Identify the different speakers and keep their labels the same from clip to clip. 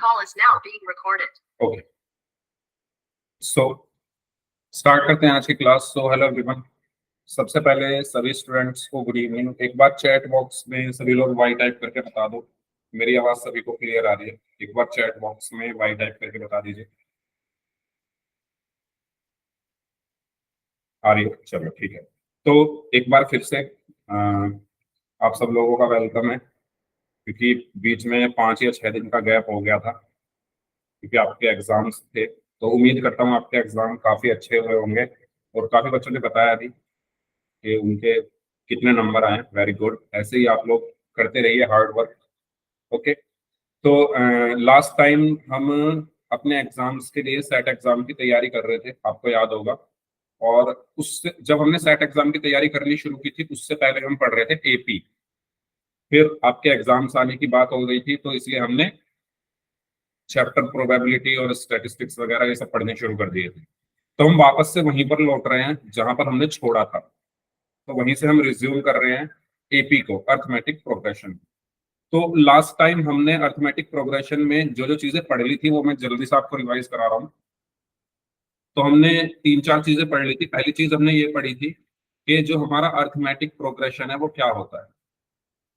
Speaker 1: call is now being recorded.
Speaker 2: Okay, so start करते हैं आज की क्लास। सो हेलो एवरीवन, सबसे पहले सभी स्टूडेंट्स को गुड इवनिंग। एक बार चैट बॉक्स में सभी लोग वाई टाइप करके बता दो मेरी आवाज सभी को क्लियर आ रही है। एक बार चैट बॉक्स में वाई टाइप करके बता दीजिए। आ रही है? चलो ठीक है। तो एक बार फिर से आप सब लोगों का वेलकम है, क्योंकि बीच में 5 या 6 दिन का गैप हो गया था क्योंकि आपके एग्जाम्स थे। तो उम्मीद करता हूँ आपके एग्जाम काफी अच्छे हुए होंगे और काफी बच्चों ने बताया भी कि उनके कितने नंबर आए। वेरी गुड, ऐसे ही आप लोग करते रहिए हार्ड वर्क। ओके, तो लास्ट टाइम हम अपने एग्जाम्स के लिए सेट एग्जाम की तैयारी कर रहे थे, आपको याद होगा। और उससे जब हमने सेट एग्जाम की तैयारी करनी शुरू की थी उससे पहले हम पढ़ रहे थे एपी। फिर आपके एग्जाम्स आने की बात हो गई थी तो इसलिए हमने चैप्टर प्रोबेबिलिटी और स्टैटिस्टिक्स वगैरह ये सब पढ़ने शुरू कर दिए थे। तो हम वापस से वहीं पर लौट रहे हैं जहां पर हमने छोड़ा था। तो वहीं से हम रिज्यूम कर रहे हैं एपी को, अर्थमेटिक प्रोग्रेशन। तो लास्ट टाइम हमने अर्थमेटिक प्रोग्रेशन में जो जो चीजें पढ़ ली थी वो मैं जल्दी से आपको रिवाइज करा रहा हूँ। तो हमने 3-4 चीजें पढ़ ली थी। पहली चीज हमने ये पढ़ी थी कि जो हमारा अर्थमेटिक प्रोग्रेशन है वो क्या होता है।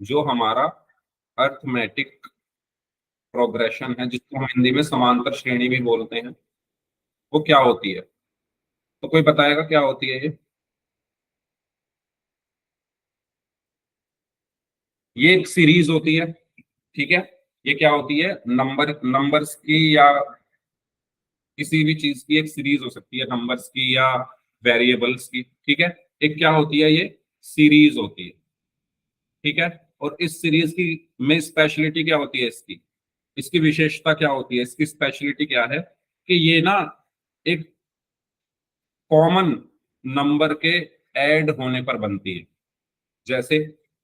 Speaker 2: जो हमारा अर्थमेटिक प्रोग्रेशन है, जिसको हम हिंदी में समांतर श्रेणी भी बोलते हैं, वो क्या होती है। तो कोई बताएगा क्या होती है ये एक सीरीज होती है, ठीक है। ये क्या होती है, नंबर्स की या किसी भी चीज की एक सीरीज हो सकती है, नंबर्स की या वेरिएबल्स की, ठीक है। एक क्या होती है, ये सीरीज होती है, ठीक है। और इस सीरीज की में स्पेशलिटी क्या होती है, इसकी इसकी विशेषता क्या होती है, इसकी स्पेशलिटी क्या है कि ये ना एक कॉमन नंबर के ऐड होने पर बनती है। जैसे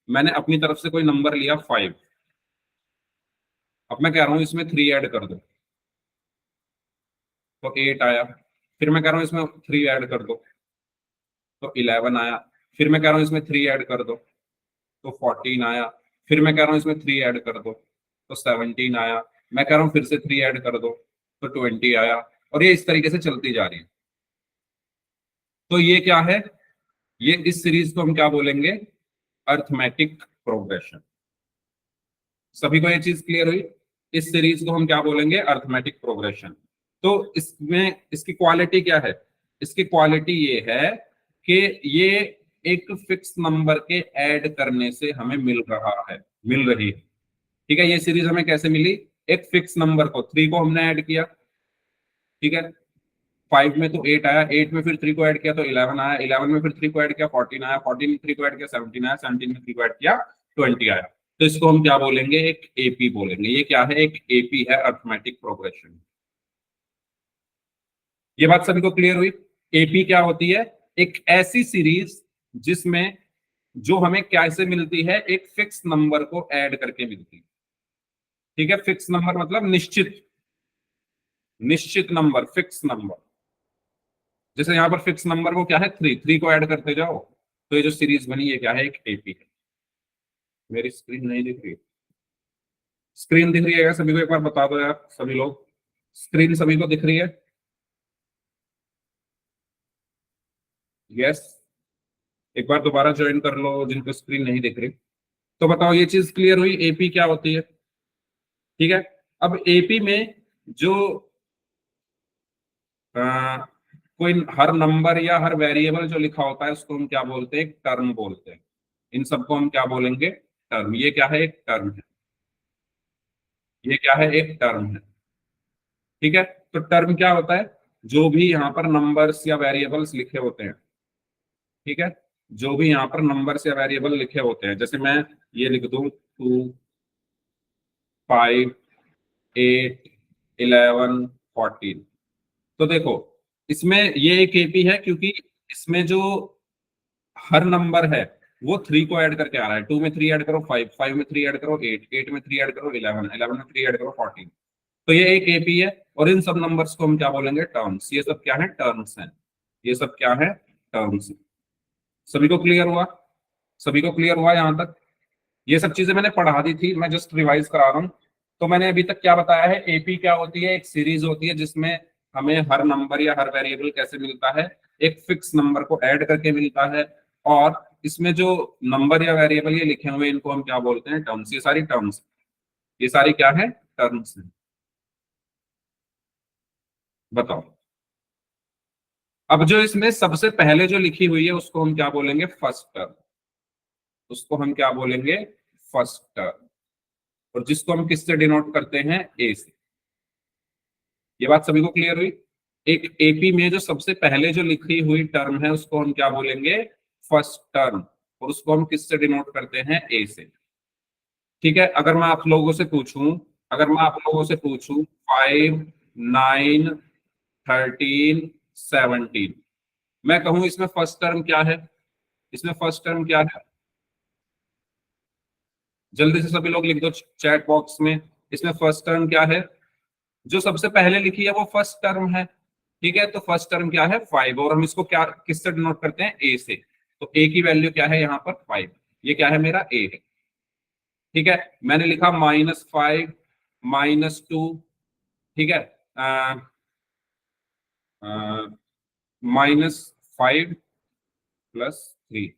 Speaker 2: मैंने अपनी तरफ से कोई नंबर लिया 5, अब मैं कह रहा हूं इसमें 3 ऐड कर दो तो 8 आया। फिर मैं कह रहा हूं इसमें 3 ऐड कर दो तो 11 आया। फिर मैं कह रहा हूं इसमें 3 ऐड कर दो तो 14 आया। फिर मैं कह रहा हूं इसमें 3 ऐड कर दो तो 17 आया। मैं कह रहा हूं फिर से 3 ऐड कर दो तो 20 आया। और ये इस तरीके से चलती जा रही है। तो ये क्या है, ये इस सीरीज को हम क्या बोलेंगे, अर्थमेटिक प्रोग्रेशन। सभी को ये चीज क्लियर हुई, इस सीरीज को हम क्या बोलेंगे, अर्थमेटिक प्रोग्रेशन। तो इसमें इसकी क्वालिटी क्या है, इसकी क्वालिटी ये है कि ये एक फिक्स नंबर के ऐड करने से हमें मिल रही है, ठीक है। ये सीरीज हमें कैसे मिली, एक फिक्स नंबर को 3 को हमने ऐड किया, ठीक है। 5 में तो 8 आया, 8 में फिर 3 को ऐड किया तो 11 आया, 11 में फिर 3 को ऐड किया 14 आया, 14 में 3 को ऐड किया 17 आया, 17 में 3 को ऐड किया 20 आया। तो इसको हम क्या बोलेंगे, एक एपी बोलेंगे। ये क्या है, एक एपी है, अर्थमेटिक प्रोग्रेशन। ये बात सभी को क्लियर हुई। एपी क्या होती है, एक ऐसी सीरीज जिसमें जो हमें कैसे मिलती है, एक फिक्स नंबर को ऐड करके मिलती है, ठीक है। फिक्स नंबर मतलब निश्चित नंबर, फिक्स नंबर। जैसे यहाँ पर फिक्स नंबर को क्या है, 3 को ऐड करते जाओ तो ये जो सीरीज बनी है क्या है, एक एपी है। मेरी स्क्रीन नहीं दिख रही, स्क्रीन दिख रही है क्या सभी को, एक बार बता दो यार सभी लोग, स्क्रीन सभी को दिख रही है? यस, एक बार दोबारा ज्वाइन कर लो जिनको स्क्रीन नहीं दिख रही। तो बताओ, ये चीज क्लियर हुई, एपी क्या होती है, ठीक है। अब एपी में जो कोई हर नंबर या हर वेरिएबल जो लिखा होता है उसको हम क्या बोलते हैं, एक टर्म बोलते हैं। इन सबको हम क्या बोलेंगे, टर्म। ये क्या है, एक टर्म है। ये क्या है, एक टर्म है, ठीक है। तो टर्म क्या होता है, जो भी यहाँ पर नंबर्स या वेरिएबल्स लिखे होते हैं, ठीक है। जो भी यहाँ पर नंबर्स या वेरिएबल लिखे होते हैं, जैसे मैं ये लिख दूं 2, 5, 8, 11, 14। तो देखो इसमें ये एक एपी है क्योंकि इसमें जो हर नंबर है वो 3 को ऐड करके आ रहा है। 2 में 3 ऐड करो 5, 5 में 3 ऐड करो 8, 8 में 3 ऐड करो 11, 11 में 3 ऐड करो 14। तो ये एक एपी है और इन सब नंबर्स को हम क्या बोलेंगे, टर्म्स। ये सब क्या है, टर्म्स हैं। ये सब क्या है, टर्म्स। सभी को क्लियर हुआ, सभी को क्लियर हुआ यहाँ तक? ये सब चीजें मैंने पढ़ा दी थी, मैं जस्ट रिवाइज करा रहा हूँ तो मैंने अभी तक क्या बताया है, एपी क्या होती है, एक सीरीज होती है जिसमें हमें हर नंबर या हर वेरिएबल कैसे मिलता है, एक फिक्स नंबर को ऐड करके मिलता है, और इसमें जो नंबर या वेरिएबल ये लिखे हुए इनको हम क्या बोलते हैं, टर्म्स। ये सारी टर्म्स, ये सारी क्या है, टर्म्स है। बताओ, अब जो इसमें सबसे पहले जो लिखी हुई है उसको हम क्या बोलेंगे, फर्स्ट टर्म। उसको हम क्या बोलेंगे, फर्स्ट टर्म। और जिसको हम किससे डिनोट करते हैं, ए से। ये बात सभी को क्लियर हुई। एक एपी में जो सबसे पहले जो लिखी हुई टर्म है उसको हम क्या बोलेंगे, फर्स्ट टर्म। और उसको हम किससे डिनोट करते हैं, ए से। ठीक है, अगर मैं आप लोगों से पूछूं, अगर मैं आप लोगों से पूछूं 5, 9, 13, 17, मैं कहूं इसमें फर्स्ट टर्म क्या है, इसमें फर्स्ट टर्म क्या है, जल्दी से सभी लोग लिख दो चैट बॉक्स में, इसमें फर्स्ट टर्म क्या है, जो सबसे पहले लिखी है वो फर्स्ट टर्म है। ठीक है, तो फर्स्ट टर्म क्या है, 5, और हम इसको क्या किससे डिनोट करते हैं, ए से। तो ए की वैल्यू क्या है यहाँ पर, 5। ये क्या है, मेरा ए है। ठीक है, मैंने लिखा -5, -2। ठीक है, -5 +3,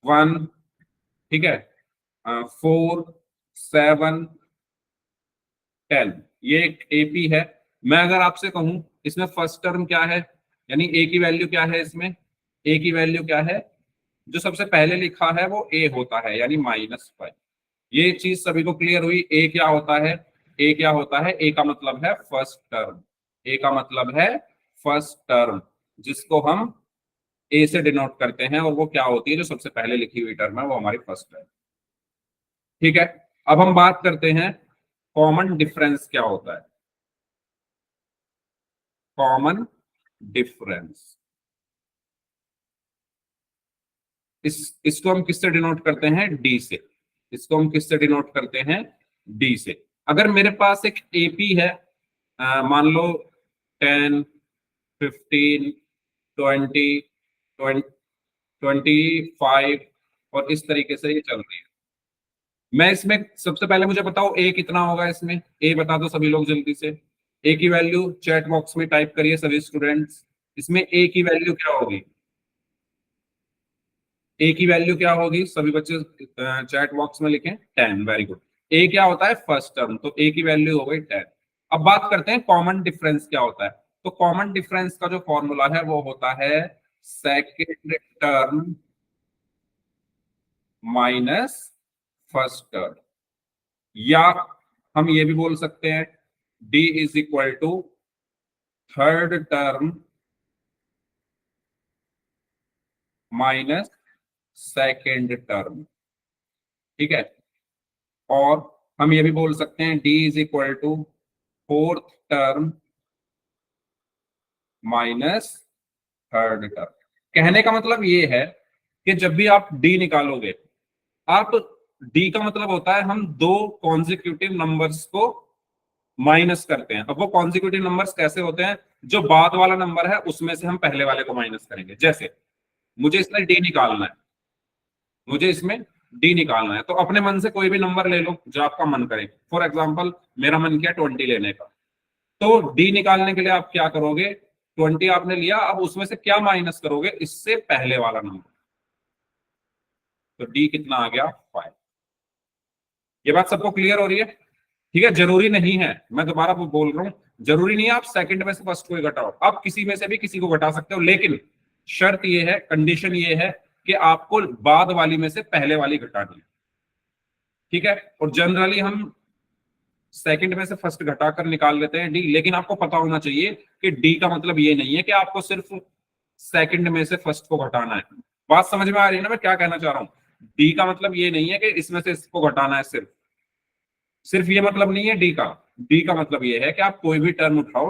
Speaker 2: 1। ठीक है, 4, 7, 10। ये एक एपी है। मैं अगर आपसे कहूं इसमें फर्स्ट टर्म क्या है, यानी ए की वैल्यू क्या है, इसमें ए की वैल्यू क्या है, जो सबसे पहले लिखा है वो ए होता है, यानी -5। ये चीज सभी को क्लियर हुई। ए क्या होता है, ए क्या होता है, ए का मतलब है फर्स्ट टर्म। ए का मतलब है फर्स्ट टर्म, जिसको हम ए से डिनोट करते हैं, और वो क्या होती है, जो सबसे पहले लिखी हुई टर्म है वो हमारी फर्स्ट टर्म। ठीक है, अब हम बात करते हैं कॉमन डिफरेंस क्या होता है। कॉमन डिफरेंस, इसको हम किससे डिनोट करते हैं, डी से। इसको हम किससे डिनोट करते हैं, डी से। अगर मेरे पास एक एपी है, मान लो 10, 15, 20, 25, और इस तरीके से ये चल रही है। मैं इसमें सबसे पहले मुझे बताओ ए कितना होगा, इसमें ए बता दो सभी लोग जल्दी से। ए की वैल्यू चैट बॉक्स में टाइप करिए सभी स्टूडेंट्स। इसमें ए की वैल्यू क्या होगी, ए की वैल्यू क्या होगी, सभी बच्चे चैट बॉक्स में लिखें, 10। Very good. ए क्या होता है, फर्स्ट टर्म, तो ए की वैल्यू हो गई 10। अब बात करते हैं कॉमन डिफरेंस क्या होता है। तो कॉमन डिफरेंस का जो फॉर्मूला है वो होता है second term minus first term, या हम ये भी बोल सकते हैं d is equal to third term minus second term. ठीक है, और हम ये भी बोल सकते हैं d is equal to fourth term minus third term. कहने का मतलब ये है कि जब भी आप डी निकालोगे, आप डी का मतलब होता है हम दो कॉन्जिक्यूटिव नंबर्स को माइनस करते हैं। अब वो कॉन्जिक्यूटिव नंबर्स कैसे होते हैं, जो बाद वाला नंबर है उसमें से हम पहले वाले को माइनस करेंगे। जैसे मुझे इसमें डी निकालना है, मुझे इसमें डी निकालना है, तो अपने मन से कोई भी नंबर ले लो जो आपका मन करे। फॉर एग्जाम्पल मेरा मन किया 20 लेने का, तो डी निकालने के लिए आप क्या करोगे, 20 आपने लिया, अब उसमें से क्या माइनस करोगे, इससे पहले वाला नंबर। तो डी कितना आ गया, 5। ये बात सबको क्लियर हो रही है। ठीक है, जरूरी नहीं है, मैं दोबारा बोल रहा हूं, जरूरी नहीं है आप सेकंड में से फर्स्ट को ही घटाओ, आप किसी में से भी किसी को घटा सकते हो, लेकिन शर्त ये है, कंडीशन ये है कि आपको बाद वाली में से पहले वाली घटानी है। ठीक है, और जनरली हम सेकंड में से फर्स्ट घटाकर निकाल लेते हैं डी, लेकिन आपको पता होना चाहिए कि डी का मतलब ये नहीं है कि आपको सिर्फ सेकंड में से फर्स्ट को घटाना है। बात समझ में आ रही है ना मैं क्या कहना चाह रहा हूं। डी का मतलब ये नहीं है कि इसमें से इसको घटाना है, सिर्फ सिर्फ ये मतलब नहीं है डी का। डी का मतलब ये है कि आप कोई भी टर्म उठाओ,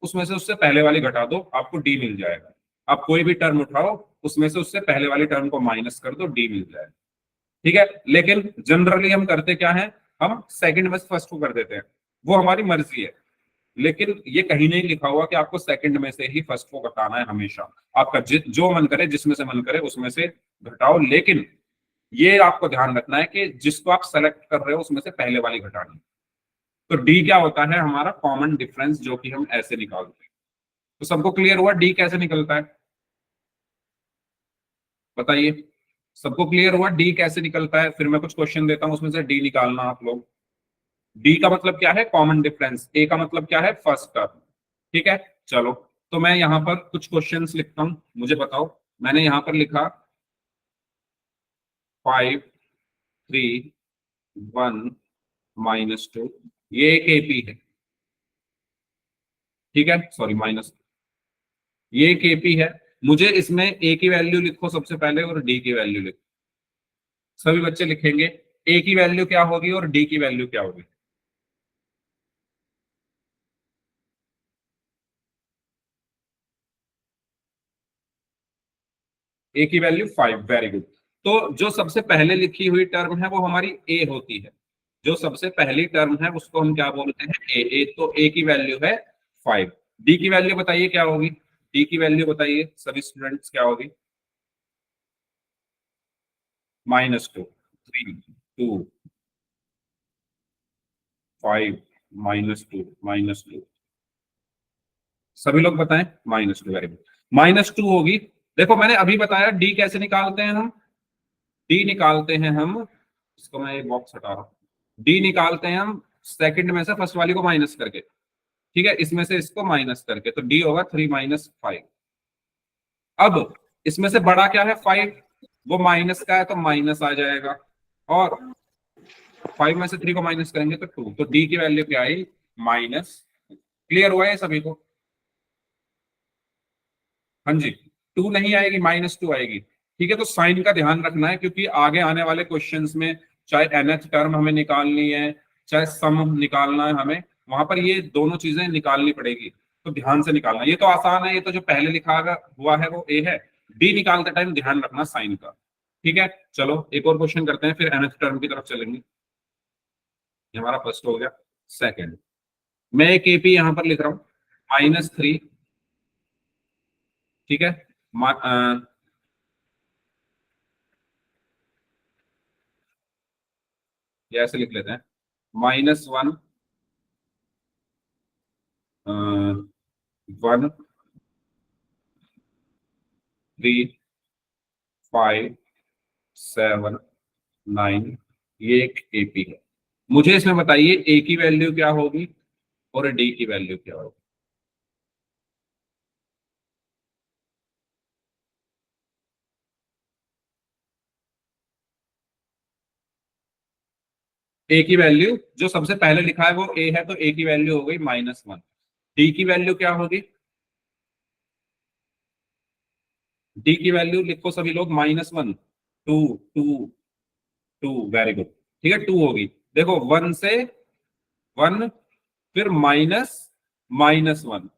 Speaker 2: उसमें से उससे पहले वाली घटा दो, आपको डी मिल जाएगा। आप कोई भी टर्म उठाओ, उसमें से उससे पहले वाली टर्म को माइनस कर दो, डी मिल जाएगा। ठीक है, लेकिन जनरली हम करते क्या है, हम सेकंड में से फर्स्ट को कर देते हैं, वो हमारी मर्जी है। लेकिन ये कहीं नहीं लिखा हुआ कि आपको सेकंड में से ही फर्स्ट को घटाना है हमेशा। आपका जो मन करे, जिसमें से मन करे उसमें से घटाओ, लेकिन ये आपको ध्यान रखना है कि जिसको आप सेलेक्ट कर रहे हो उसमें से पहले वाली घटानी। तो डी क्या होता है? हमारा कॉमन डिफरेंस, जो कि हम ऐसे निकालते हैं। तो सबको क्लियर हुआ डी कैसे निकलता है? बताइए, सबको क्लियर हुआ डी कैसे निकलता है? फिर मैं कुछ क्वेश्चन देता हूं, उसमें से डी निकालना आप लोग। डी का मतलब क्या है? Common difference. ए का मतलब क्या है? First term. ठीक है, चलो। तो मैं यहां पर कुछ क्वेश्चंस लिखता हूं, मुझे बताओ। मैंने यहां पर लिखा 5 3 1 -2, ये एक एपी है। ठीक है, सॉरी माइनस, ये एक एपी है। मुझे इसमें ए की वैल्यू लिखो सबसे पहले और डी की वैल्यू लिखो। सभी बच्चे लिखेंगे ए की वैल्यू क्या होगी और डी की वैल्यू क्या होगी। ए की वैल्यू 5, वेरी गुड। तो जो सबसे पहले लिखी हुई टर्म है वो हमारी ए होती है। जो सबसे पहली टर्म है उसको हम क्या बोलते हैं? ए। तो ए की वैल्यू है 5। डी की वैल्यू बताइए क्या होगी? डी की वैल्यू बताइए सभी स्टूडेंट्स, क्या होगी? -2 3 2 5 -2 -2। सभी लोग बताएं। -2, वेरी गुड। -2 होगी। देखो मैंने अभी बताया डी कैसे निकालते हैं हम। डी निकालते हैं हम, इसको मैं एक बॉक्स हटा रहा हूं। डी निकालते हैं हम सेकंड में से फर्स्ट वाली को माइनस करके। ठीक है, इसमें से इसको माइनस करके, तो डी होगा 3 -5। अब इसमें से बड़ा क्या है? 5। वो माइनस का है तो माइनस आ जाएगा, और 5 में से 3 को माइनस करेंगे तो 2। तो डी की वैल्यू क्या आई? माइनस। क्लियर हुआ है सभी को? हाँ जी, 2 नहीं आएगी, -2 आएगी। ठीक है, तो साइन का ध्यान रखना है, क्योंकि आगे आने वाले क्वेश्चंस में चाहे nth टर्म हमें निकालनी है, चाहे सम निकालना है, हमें वहां पर ये दोनों चीजें निकालनी पड़ेगी। तो ध्यान से निकालना। ये तो आसान है, ये तो जो पहले लिखा हुआ है वो ए है। डी निकालते टाइम ध्यान रखना साइन का। ठीक है, चलो एक और क्वेश्चन करते हैं, फिर nth टर्म की तरफ चलेंगे। ये हमारा फर्स्ट हो गया। सेकेंड, मैं एक एपी यहां पर लिख रहा हूं -3। ठीक है, ये ऐसे लिख लेते हैं -1 1 3 5 7 9। ये एक एपी है। मुझे इसमें बताइए ए की वैल्यू क्या होगी और डी की वैल्यू क्या होगी। ए की वैल्यू जो सबसे पहले लिखा है वो ए है, तो ए की वैल्यू हो गई -1। डी की वैल्यू क्या होगी? डी की वैल्यू लिखो सभी लोग, -1 2 2 2, वेरी गुड। ठीक है, 2 होगी। देखो 1 से 1, फिर -1,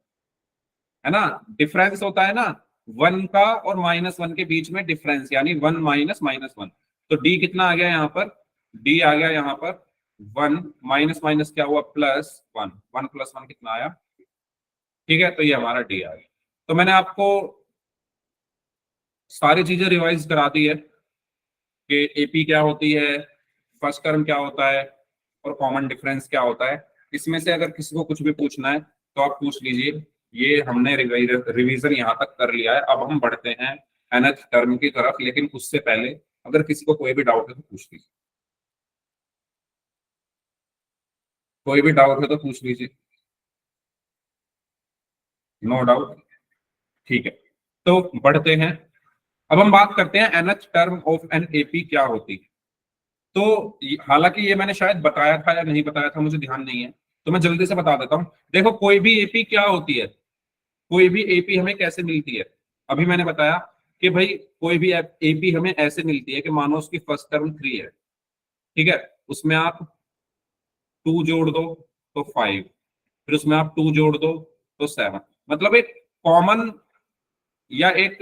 Speaker 2: है ना? डिफरेंस होता है ना 1 का और -1 के बीच में डिफरेंस, यानी 1 -1। तो डी कितना आ गया यहाँ पर? डी आ गया यहाँ पर 1 माइनस माइनस क्या हुआ? +1। 1 + 1 कितना आया? ठीक है, तो ये हमारा डी आ गया। तो मैंने आपको सारी चीजें रिवाइज करा दी है कि एपी क्या होती है, फर्स्ट टर्म क्या होता है, और कॉमन डिफरेंस क्या होता है। इसमें से अगर किसी को कुछ भी पूछना है तो आप पूछ लीजिए। ये हमने रिवीजन यहाँ तक कर लिया है, अब हम बढ़ते हैं nth टर्म की तरफ, लेकिन उससे पहले अगर किसी को कोई भी डाउट है तो पूछ लीजिए। कोई भी डाउट है तो पूछ लीजिए। नो डाउट, ठीक है। तो बढ़ते हैं, अब हम बात करते हैं nth term of an AP क्या होती है। तो हालांकि ये मैंने शायद बताया था या नहीं बताया था, मुझे ध्यान नहीं है, तो मैं जल्दी से बता देता हूं। देखो कोई भी एपी क्या होती है, कोई भी एपी हमें कैसे मिलती है। अभी मैंने बताया कि भाई कोई भी एपी हमें ऐसे मिलती है कि मानो उसकी फर्स्ट टर्म 3 है। ठीक है, उसमें आप 2 जोड़ दो तो 5, फिर उसमें आप 2 जोड़ दो तो 7। मतलब एक कॉमन या एक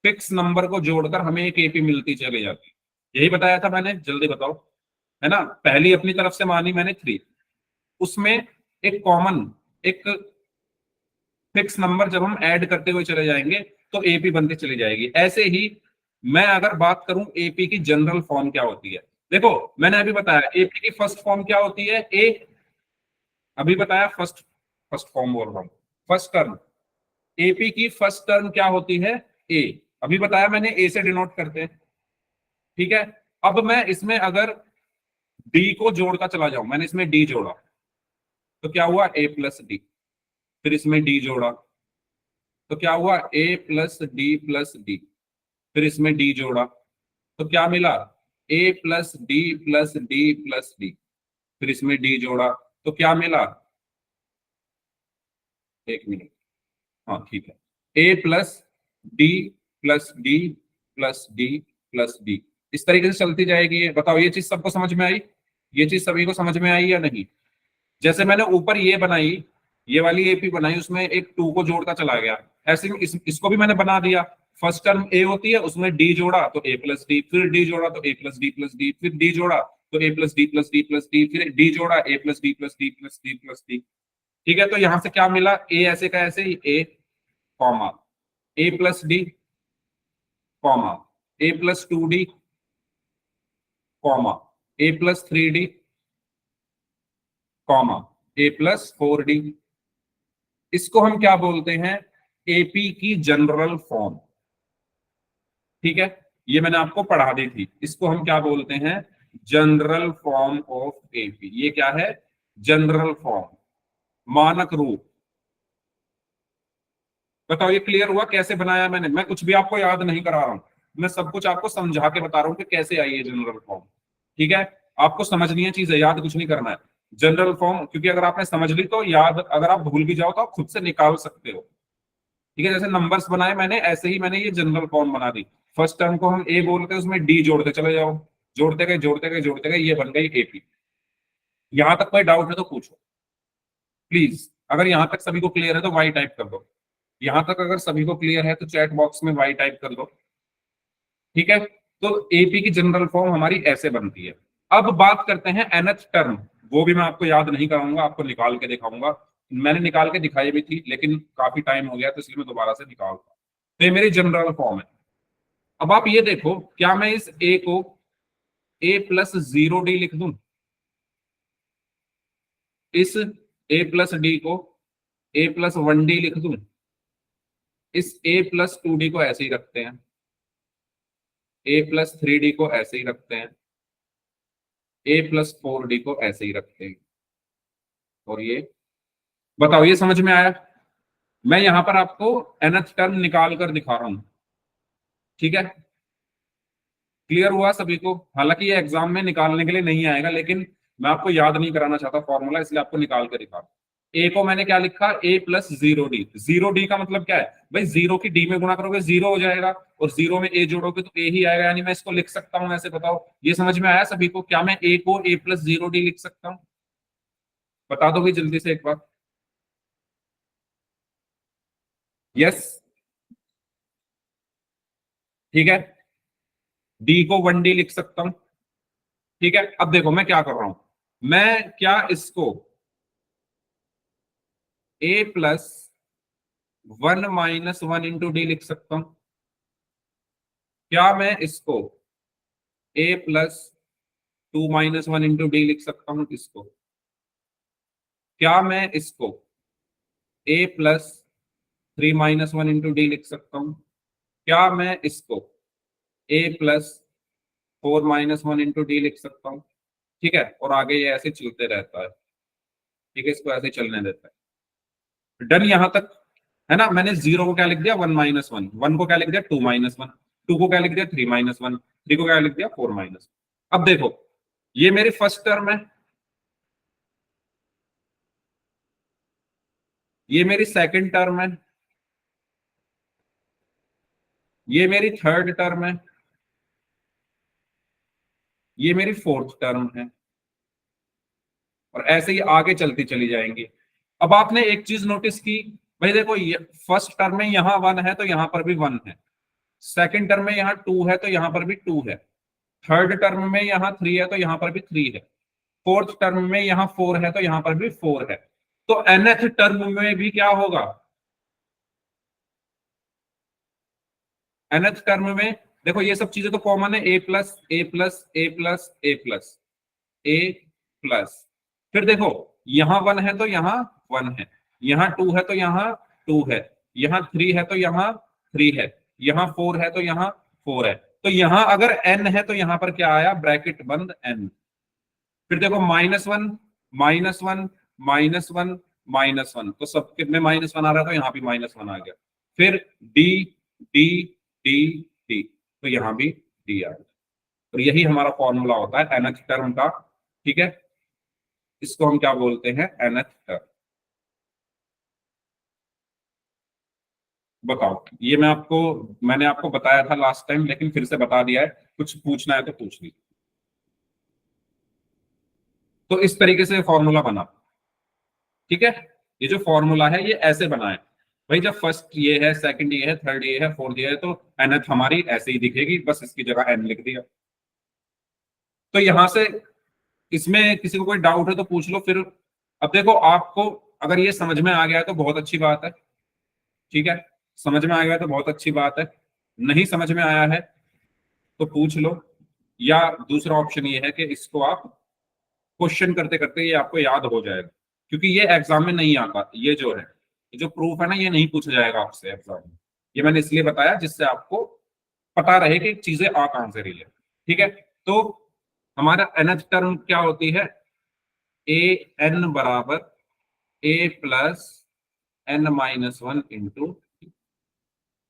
Speaker 2: फिक्स नंबर को जोड़कर हमें एक एपी मिलती चली जाती है। यही बताया था मैंने, जल्दी बताओ। है ना? पहली अपनी तरफ से मानी मैंने 3, उसमें एक कॉमन, एक फिक्स नंबर जब हम ऐड करते हुए चले जाएंगे तो एपी बनती चली जाएगी। ऐसे ही मैं अगर बात करूं एपी की जनरल फॉर्म क्या होती है, देखो मैंने अभी बताया एपी की फर्स्ट फॉर्म क्या होती है, ए। अभी बताया फर्स्ट फर्स्ट फॉर्म बोल रहा हूं, फर्स्ट टर्म। एपी की फर्स्ट टर्म क्या होती है, ए। अभी बताया मैंने, ए से डिनोट करते हैं, ठीक है। अब मैं इसमें अगर डी को जोड़ता चला जाऊं, मैंने इसमें डी जोड़ा तो क्या हुआ, ए प्लस डी। फिर इसमें डी जोड़ा तो क्या हुआ, ए प्लस डी। फिर इसमें डी जोड़ा तो क्या मिला, ए प्लस डी। फिर इसमें डी जोड़ा तो क्या मिला, एक मिनट, हाँ ठीक है, A D plus D plus D plus D. इस तरीके से चलती जाएगी ये। बताओ ये चीज सबको समझ में आई, ये चीज सभी को समझ में आई या नहीं। जैसे मैंने ऊपर ये बनाई, ये वाली एपी बनाई, उसमें एक टू को जोड़ता चला गया, ऐसे ही इसको भी मैंने बना दिया। फर्स्ट टर्म ए होती है, उसमें डी जोड़ा तो ए प्लस डी, फिर डी जोड़ा तो ए प्लस डी, फिर डी जोड़ा तो ए प्लस डी, फिर डी जोड़ा ए प्लस डी। ठीक है, तो यहां से क्या मिला, ए ऐसे का ऐसे ही, ए comma A plus D comma A plus to D comma A plus three D comma A plus four D. इसको हम क्या बोलते हैं, एपी की जनरल फॉर्म। ठीक है, ये मैंने आपको पढ़ा दी थी, इसको हम क्या बोलते हैं, जनरल फॉर्म ऑफ एपी। ये क्या है, जनरल फॉर्म, मानक रूप। बताओ ये क्लियर हुआ कैसे बनाया मैंने, मैं कुछ भी आपको याद नहीं करा रहा हूं, मैं सब कुछ आपको समझा के बता रहा हूं कि कैसे आई है जनरल फॉर्म। ठीक है, आपको समझनी है चीजें, याद कुछ नहीं करना है। जनरल फॉर्म, क्योंकि अगर आपने समझ ली तो याद, अगर आप भूल भी जाओ तो आप खुद से निकाल सकते हो। ठीक है, जैसे नंबर्स बनाए मैंने, ऐसे ही मैंने ये जनरल फॉर्म बना दी। फर्स्ट टर्म को हम ए बोलते हैं, उसमें डी जोड़ते चले जाओ, जोड़ते गए ये बन गई एपी। यहां तक कोई डाउट है तो पूछो प्लीज। अगर यहां तक सभी को क्लियर है तो वाई टाइप कर दो। यहां तक अगर सभी को क्लियर है तो चैट बॉक्स में वाई टाइप कर दो। ठीक है, तो एपी की जनरल फॉर्म हमारी ऐसे बनती है। अब बात करते हैं nth टर्म, वो भी मैं आपको याद नहीं कराऊंगा, आपको निकाल के दिखाऊंगा। मैंने निकाल के दिखाई भी थी, लेकिन काफी टाइम हो गया तो इसलिए मैं दोबारा से निकालूंगा। तो ये मेरी जनरल फॉर्म है। अब आप ये देखो, क्या मैं इस ए को ए प्लस जीरो डी लिख दूं, इस ए प्लस डी को ए प्लस वन डी लिख दूं, इस ए प्लस टू डी को ऐसे ही रखते हैं, ए प्लस थ्री डी को ऐसे ही रखते हैं, ए प्लस फोर डी को ऐसे ही रखते हैं, और ये बताओ ये समझ में आया। मैं यहां पर आपको nth टर्म निकाल कर दिखा रहा हूं। ठीक है, क्लियर हुआ सभी को। हालांकि ये एग्जाम में निकालने के लिए नहीं आएगा, लेकिन मैं आपको याद नहीं कराना चाहता फॉर्मूला, इसलिए आपको निकाल कर दिखा रहा हूं। ए को मैंने क्या लिखा, a plus zero d. Zero d का मतलब क्या है भाई, जीरो की डी में गुणा करोगे जीरो हो जाएगा, और जीरो में ए जोड़ोगे तो ए ही आएगा, यानी मैं इसको लिख सकता हूं ऐसे। बताओ ये समझ में आया सभी को, क्या मैं ए को ए प्लस जीरो डी लिख सकता हूं, बता दो भाई जल्दी से एक बार। यस, ठीक है, डी को वन डी लिख सकता हूं। ठीक है, अब देखो मैं क्या कर रहा हूं, मैं क्या इसको a plus one minus one into d लिख सकता हूं, क्या मैं इसको a plus two minus one into d लिख सकता हूं, इसको क्या मैं इसको a plus three minus one into d लिख सकता हूं, क्या मैं इसको a plus four minus one into d लिख सकता हूं। ठीक है, और आगे ये ऐसे चलते रहता है। ठीक है, इसको ऐसे चलने देता है, डन यहां तक है ना। मैंने जीरो को क्या लिख दिया, वन माइनस वन, वन को क्या लिख दिया, टू माइनस वन, टू को क्या लिख दिया, थ्री माइनस वन, थ्री को क्या लिख दिया, फोर माइनस। अब देखो ये मेरी फर्स्ट टर्म है, ये मेरी सेकंड टर्म है, ये मेरी थर्ड टर्म है, ये मेरी फोर्थ टर्म है, और ऐसे ही आगे चलती चली जाएंगी। अब आपने एक चीज नोटिस की भाई, देखो ये फर्स्ट टर्म में यहां वन है तो यहां पर भी वन है, सेकंड टर्म में यहां टू है तो यहां पर भी टू है, थर्ड टर्म में यहां थ्री है तो यहां पर भी थ्री है, फोर्थ टर्म में यहां फोर है तो यहां पर भी फोर है। तो nth टर्म में भी क्या होगा, nth टर्म में देखो ये सब चीजें तो कॉमन है, ए प्लस ए प्लस ए प्लस ए प्लस ए प्लस, फिर देखो यहाँ 1 है तो यहाँ 1 है, यहाँ 2 है तो यहाँ 2 है, यहाँ 3 है तो यहाँ 3 है, यहाँ 4 है तो यहाँ 4 है। तो यहाँ अगर n है तो यहाँ पर क्या आया, ब्रैकेट बंद n। फिर देखो -1 -1 -1 -1, तो सब कितने -1 आ रहा है, तो यहाँ भी -1 आ गया। फिर d d d d, तो यहाँ भी d आ गया। तो यही हमारा फॉर्मूला होता है nth टर्म का, ठीक है। इसको हम क्या बोलते हैं, nth टर्म। बताओ, ये मैंने आपको बताया था लास्ट टाइम, लेकिन फिर से बता दिया है, कुछ पूछना है तो पूछ लीजिए। तो इस तरीके से फॉर्मूला बना, ठीक है। ये जो फॉर्मूला है ये ऐसे बना है भाई, जब फर्स्ट ये है, सेकंड ये है, थर्ड ये है, फोर्थ ये है, तो nth हमारी ऐसे ही दिखेगी, बस इसकी जगह n लिख दिया। तो यहां से इसमें किसी को कोई डाउट है तो पूछ लो फिर। अब देखो आपको अगर ये समझ में आ गया है तो बहुत अच्छी बात है, ठीक है। समझ में आ गया तो बहुत अच्छी बात है, नहीं समझ में आया है तो पूछ लो, या दूसरा ऑप्शन ये है कि इसको आप क्वेश्चन करते करते ये आपको याद हो जाएगा, क्योंकि ये एग्जाम में नहीं आता। ये जो है, ये जो प्रूफ है ना, ये नहीं पूछा जाएगा आपसे एग्जाम में। ये मैंने इसलिए बताया जिससे आपको पता रहे कि चीजें आ कहां से रही है, ठीक है। तो हमारा nth टर्म क्या होती है, ए एन बराबर ए प्लस n -1 इंटू,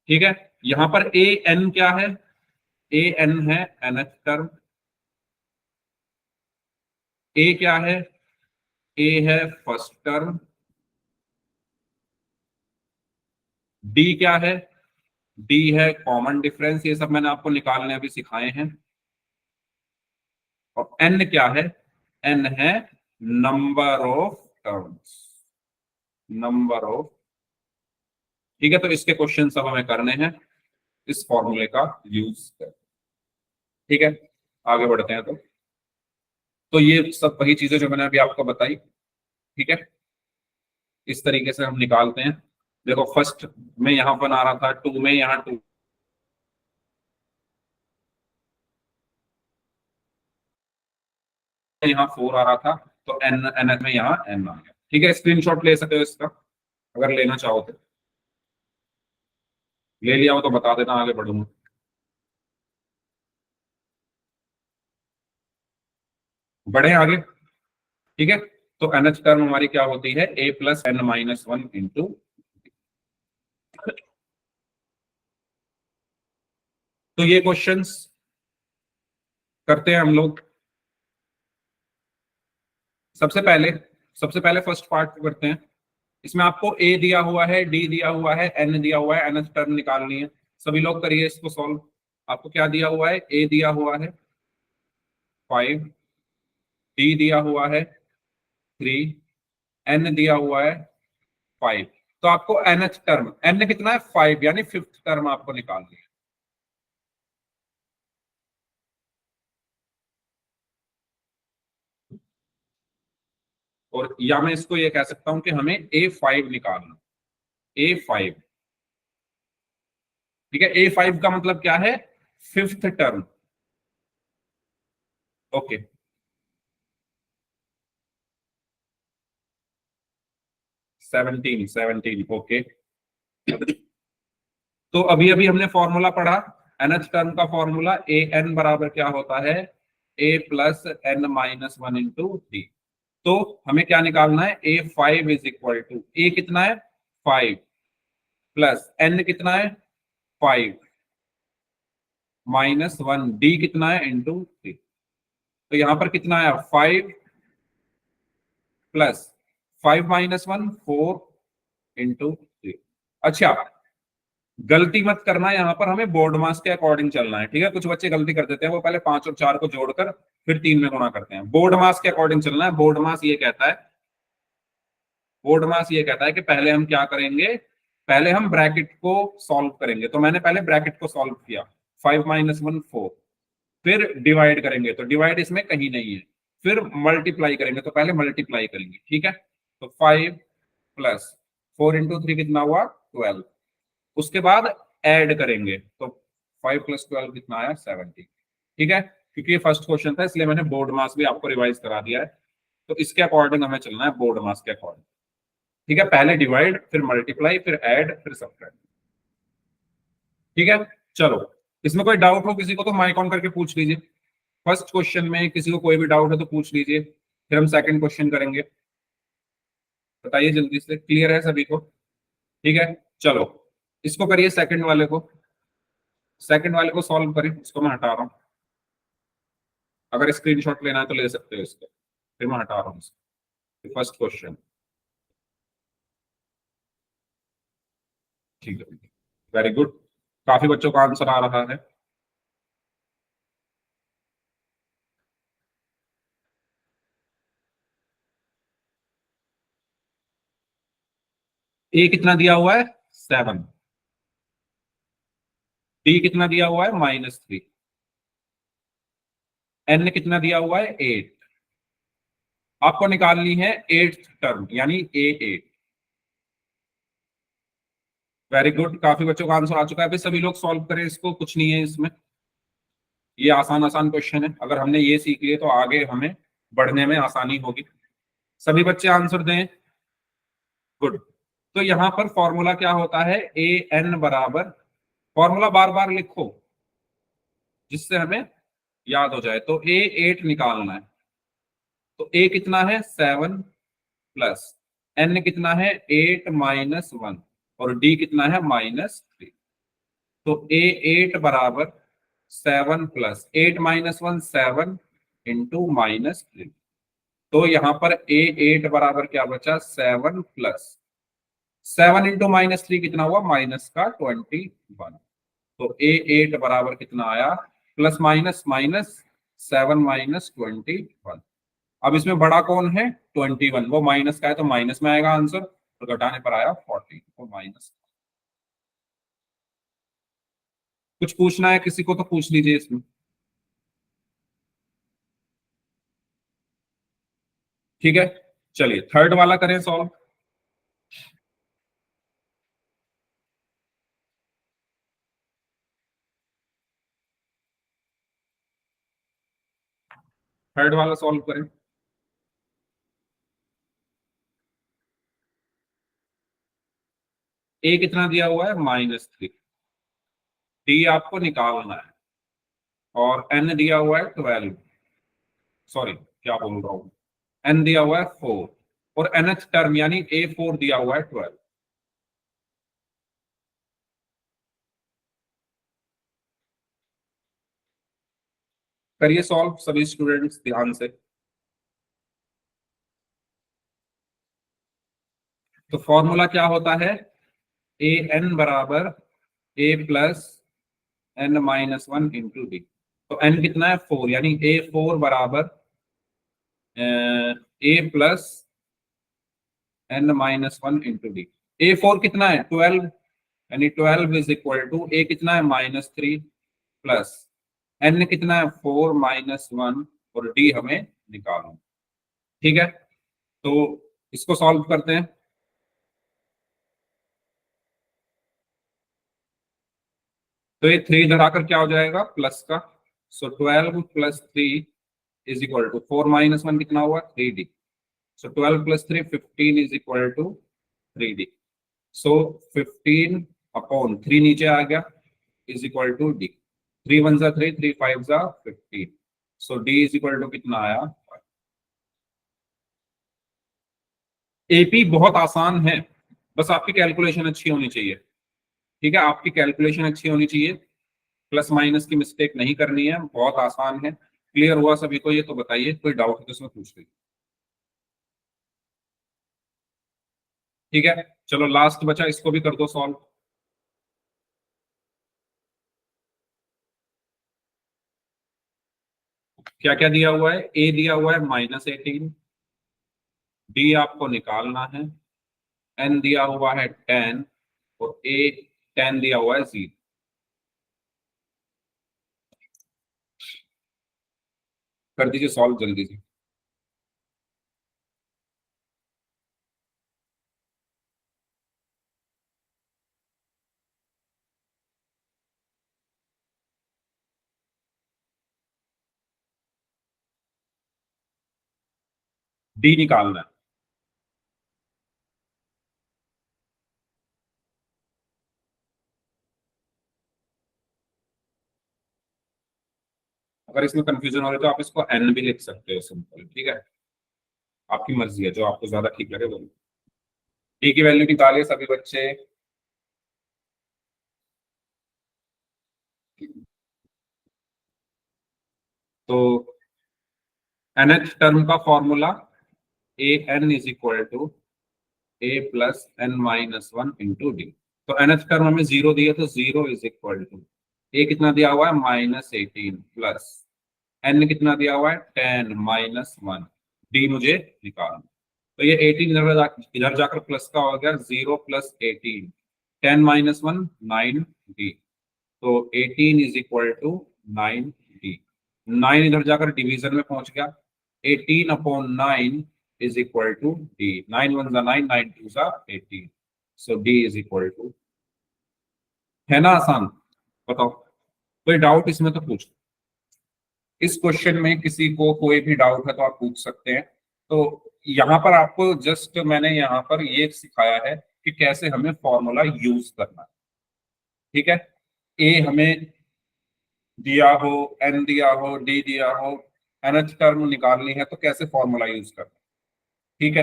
Speaker 2: ठीक है। यहां पर ए एन क्या है, ए एन है nth टर्म, ए क्या है, ए है फर्स्ट टर्म, डी क्या है, डी है कॉमन डिफरेंस, ये सब मैंने आपको निकालने अभी सिखाए हैं। और एन क्या है, एन है number of terms, number of, ठीक है। तो इसके क्वेश्चन सब हमें करने हैं इस फॉर्मूले का यूज कर, ठीक है। आगे बढ़ते हैं। तो ये सब वही चीजें जो मैंने अभी आपको बताई, ठीक है। इस तरीके से हम निकालते हैं। देखो फर्स्ट में यहाँ पर आ रहा था 2 में, यहाँ 2, यहाँ 4 आ रहा था, तो एन एन में यहाँ एन आ गया, ठीक है। स्क्रीनशॉट ले सकते हो इसका अगर लेना चाहो तो, ले लिया हो तो बता देना, आगे बढ़ूंगा। बढ़े आगे, ठीक है। तो nth टर्म हमारी क्या होती है, a प्लस n-1 इंटू, तो ये क्वेश्चंस करते हैं हम लोग। सबसे पहले फर्स्ट पार्ट करते हैं। इसमें आपको a दिया हुआ है, d दिया हुआ है, n दिया हुआ है, nth टर्म निकालनी है। सभी लोग करिए इसको सॉल्व। आपको क्या दिया हुआ है, a दिया हुआ है 5, d दिया हुआ है 3, n दिया हुआ है 5। तो आपको nth टर्म, n कितना है 5, यानी फिफ्थ टर्म आपको निकालनी है। और या मैं इसको ये कह सकता हूं कि हमें A5 निकालना, A5, ठीक है। A5 का मतलब क्या है, फिफ्थ टर्म, ओके। 17 ओके। तो अभी अभी हमने फॉर्मूला पढ़ा, nth टर्म का फॉर्मूला ए एन बराबर क्या होता है, a plus n-1 into d. तो हमें क्या निकालना है, A5 is equal to, a कितना है 5, प्लस n कितना है 5, -1, डी कितना है इंटू 3। तो यहां पर कितना है 5 प्लस 5 - 1 4 इंटू 3। अच्छा, गलती मत करना, यहाँ पर हमें बोर्ड मास के अकॉर्डिंग चलना है, ठीक है। कुछ बच्चे गलती कर देते हैं, वो पहले 5 और 4 को जोड़कर फिर 3 में गुणा करते हैं। बोर्ड मास के अकॉर्डिंग चलना है। बोर्ड मास ये कहता है कि पहले हम क्या करेंगे, पहले हम ब्रैकेट को सॉल्व करेंगे। तो मैंने पहले ब्रैकेट को सॉल्व किया, 5 - 1 4, फिर डिवाइड करेंगे, तो डिवाइड इसमें कहीं नहीं है, फिर मल्टीप्लाई करेंगे, तो पहले मल्टीप्लाई करेंगे, ठीक है। तो 5 प्लस 4 इंटू 3 कितना हुआ 12। उसके बाद ऐड करेंगे, तो 5 + 12 कितना आया 70। ठीक है, क्योंकि ये फर्स्ट क्वेश्चन था इसलिए मैंने बोर्ड मास भी आपको रिवाइज करा दिया है। तो इसके अकॉर्डिंग हमें चलना है, बोर्ड मास के अकॉर्डिंग। ठीक है, पहले डिवाइड, फिर मल्टीप्लाई, फिर ऐड, फिर सब्ट्रैक्ट। ठीक है, चलो इसमें कोई डाउट हो किसी को तो माइक ऑन करके पूछ लीजिए। फर्स्ट क्वेश्चन में किसी को कोई भी डाउट है तो पूछ लीजिए, फिर हम सेकंड क्वेश्चन करेंगे। बताइए जल्दी से, क्लियर है सभी को? ठीक है, चलो इसको करिए, सेकंड वाले को। सेकंड वाले को सॉल्व करें, इसको मैं हटा रहा हूं। अगर स्क्रीनशॉट लेना है तो ले सकते हो इसको, फिर मैं हटा रहा हूँ इसको। फर्स्ट क्वेश्चन, ठीक है, वेरी गुड, काफी बच्चों का आंसर आ रहा है। ए कितना दिया हुआ है 7, डी कितना दिया हुआ है -3, एन कितना दिया हुआ है 8। आपको निकालनी है 8th टर्म यानी A8। वेरी गुड, काफी बच्चों का आंसर आ चुका है। अभी सभी लोग सॉल्व करें इसको, कुछ नहीं है इसमें, ये आसान आसान क्वेश्चन है। अगर हमने ये सीख लिए तो आगे हमें बढ़ने में आसानी होगी। सभी बच्चे आंसर दें, गुड। तो यहाँ पर फॉर्मूला क्या होता है, ए एन बराबर, फॉर्मूला बार बार लिखो जिससे हमें याद हो जाए। तो A8 निकालना है, तो ए कितना है 7 प्लस एन कितना है 8 -1 और डी कितना है -3। तो A8 बराबर 7 प्लस 8 -1 7 इंटू -3। तो यहाँ पर A8 बराबर क्या बचा 7 प्लस 7 इंटू -3 कितना हुआ -21। तो A8 बराबर कितना आया, प्लस माइनस माइनस 7 -21। अब इसमें बड़ा कौन है 21, वो माइनस का है तो माइनस में आएगा आंसर, तो घटाने पर आया 40, तो माइनस। कुछ पूछना है किसी को तो पूछ लीजिए इसमें। ठीक है, चलिए थर्ड वाला करें सॉल्व। थर्ड वाला सॉल्व करें। ए कितना दिया हुआ है -3, डी आपको निकालना है, और एन दिया हुआ है 12, सॉरी क्या बोल रहा हूँ, एन दिया हुआ है 4, और nth टर्म यानी A4 दिया हुआ है 12। करिए सॉल्व सभी स्टूडेंट्स ध्यान से। तो फॉर्मूला क्या होता है, ए एन बराबर ए प्लस n-1 इंटू डी। तो n कितना है 4, यानी A4 बराबर ए plus n-1 into D. A4 कितना है 12, यानी 12 इज इक्वल टू ए कितना है -3 प्लस n कितना है 4 -1 और डी हमें निकालना। ठीक है, तो इसको सॉल्व करते हैं। तो ये 3 इधर आकर क्या हो जाएगा प्लस का, so 12 plus 3 is equal to 4 -1 कितना हुआ 3D। So 12 plus 3 15 is equal to 3D। So 15 upon 3 नीचे आ गया इज इक्वल टू डी। 3 1 जा 3, 3 5 जा 15। सो डी इज इक्वल टू कितना आया। एपी बहुत आसान है, बस आपकी कैलकुलेशन अच्छी होनी चाहिए। ठीक है, आपकी कैलकुलेशन अच्छी होनी चाहिए, प्लस माइनस की मिस्टेक नहीं करनी है, बहुत आसान है। क्लियर हुआ सभी को ये तो बताइए, कोई डाउट है तो इसमें पूछ लीजिए। ठीक है, चलो लास्ट बचा, इसको भी कर दो सॉल्व। क्या क्या दिया हुआ है, ए दिया हुआ है -18, डी आपको निकालना है, एन दिया हुआ है 10 और ए 10 दिया हुआ है 0। कर दीजिए सॉल्व जल्दी से। डी निकालना है। अगर इसमें कंफ्यूजन हो रही है तो आप इसको एन भी लिख सकते हो सिंपल, ठीक है, आपकी मर्जी है, जो आपको ज्यादा ठीक लगे वो। डी की वैल्यू निकालिए सभी बच्चे। तो nth टर्म का formula a n is equal to a plus n minus one into d. तो nth टर्म हमें जीरो दिया, तो zero is equal to a कितना दिया हुआ है -18 प्लस एन कितना दिया हुआ है 10 माइनस वन, डी मुझे निकालना। तो ये 18 इधर जाकर प्लस का हो गया, 0 प्लस 18, 10 माइनस वन 9 डी। तो 18 इज इक्वल टू 9 डी। 9 इधर जाकर डिवीजन में पहुंच गया, 18 upon 9 is equal to d. 9 one जा 9, 9 टू जा 18, so d is equal to. है ना आसान? बताओ, कोई डाउट इसमें तो पूछ। इस क्वेश्चन में किसी को कोई भी डाउट है तो आप पूछ सकते हैं। तो यहाँ पर आपको जस्ट मैंने यहाँ पर ये सिखाया है कि कैसे हमें फॉर्मूला यूज करना है, ठीक है। ए हमें दिया हो, एन दिया हो, डी दिया हो, nth टर्म निकालनी है तो कैसे फॉर्मूला यूज करना है, ठीक है।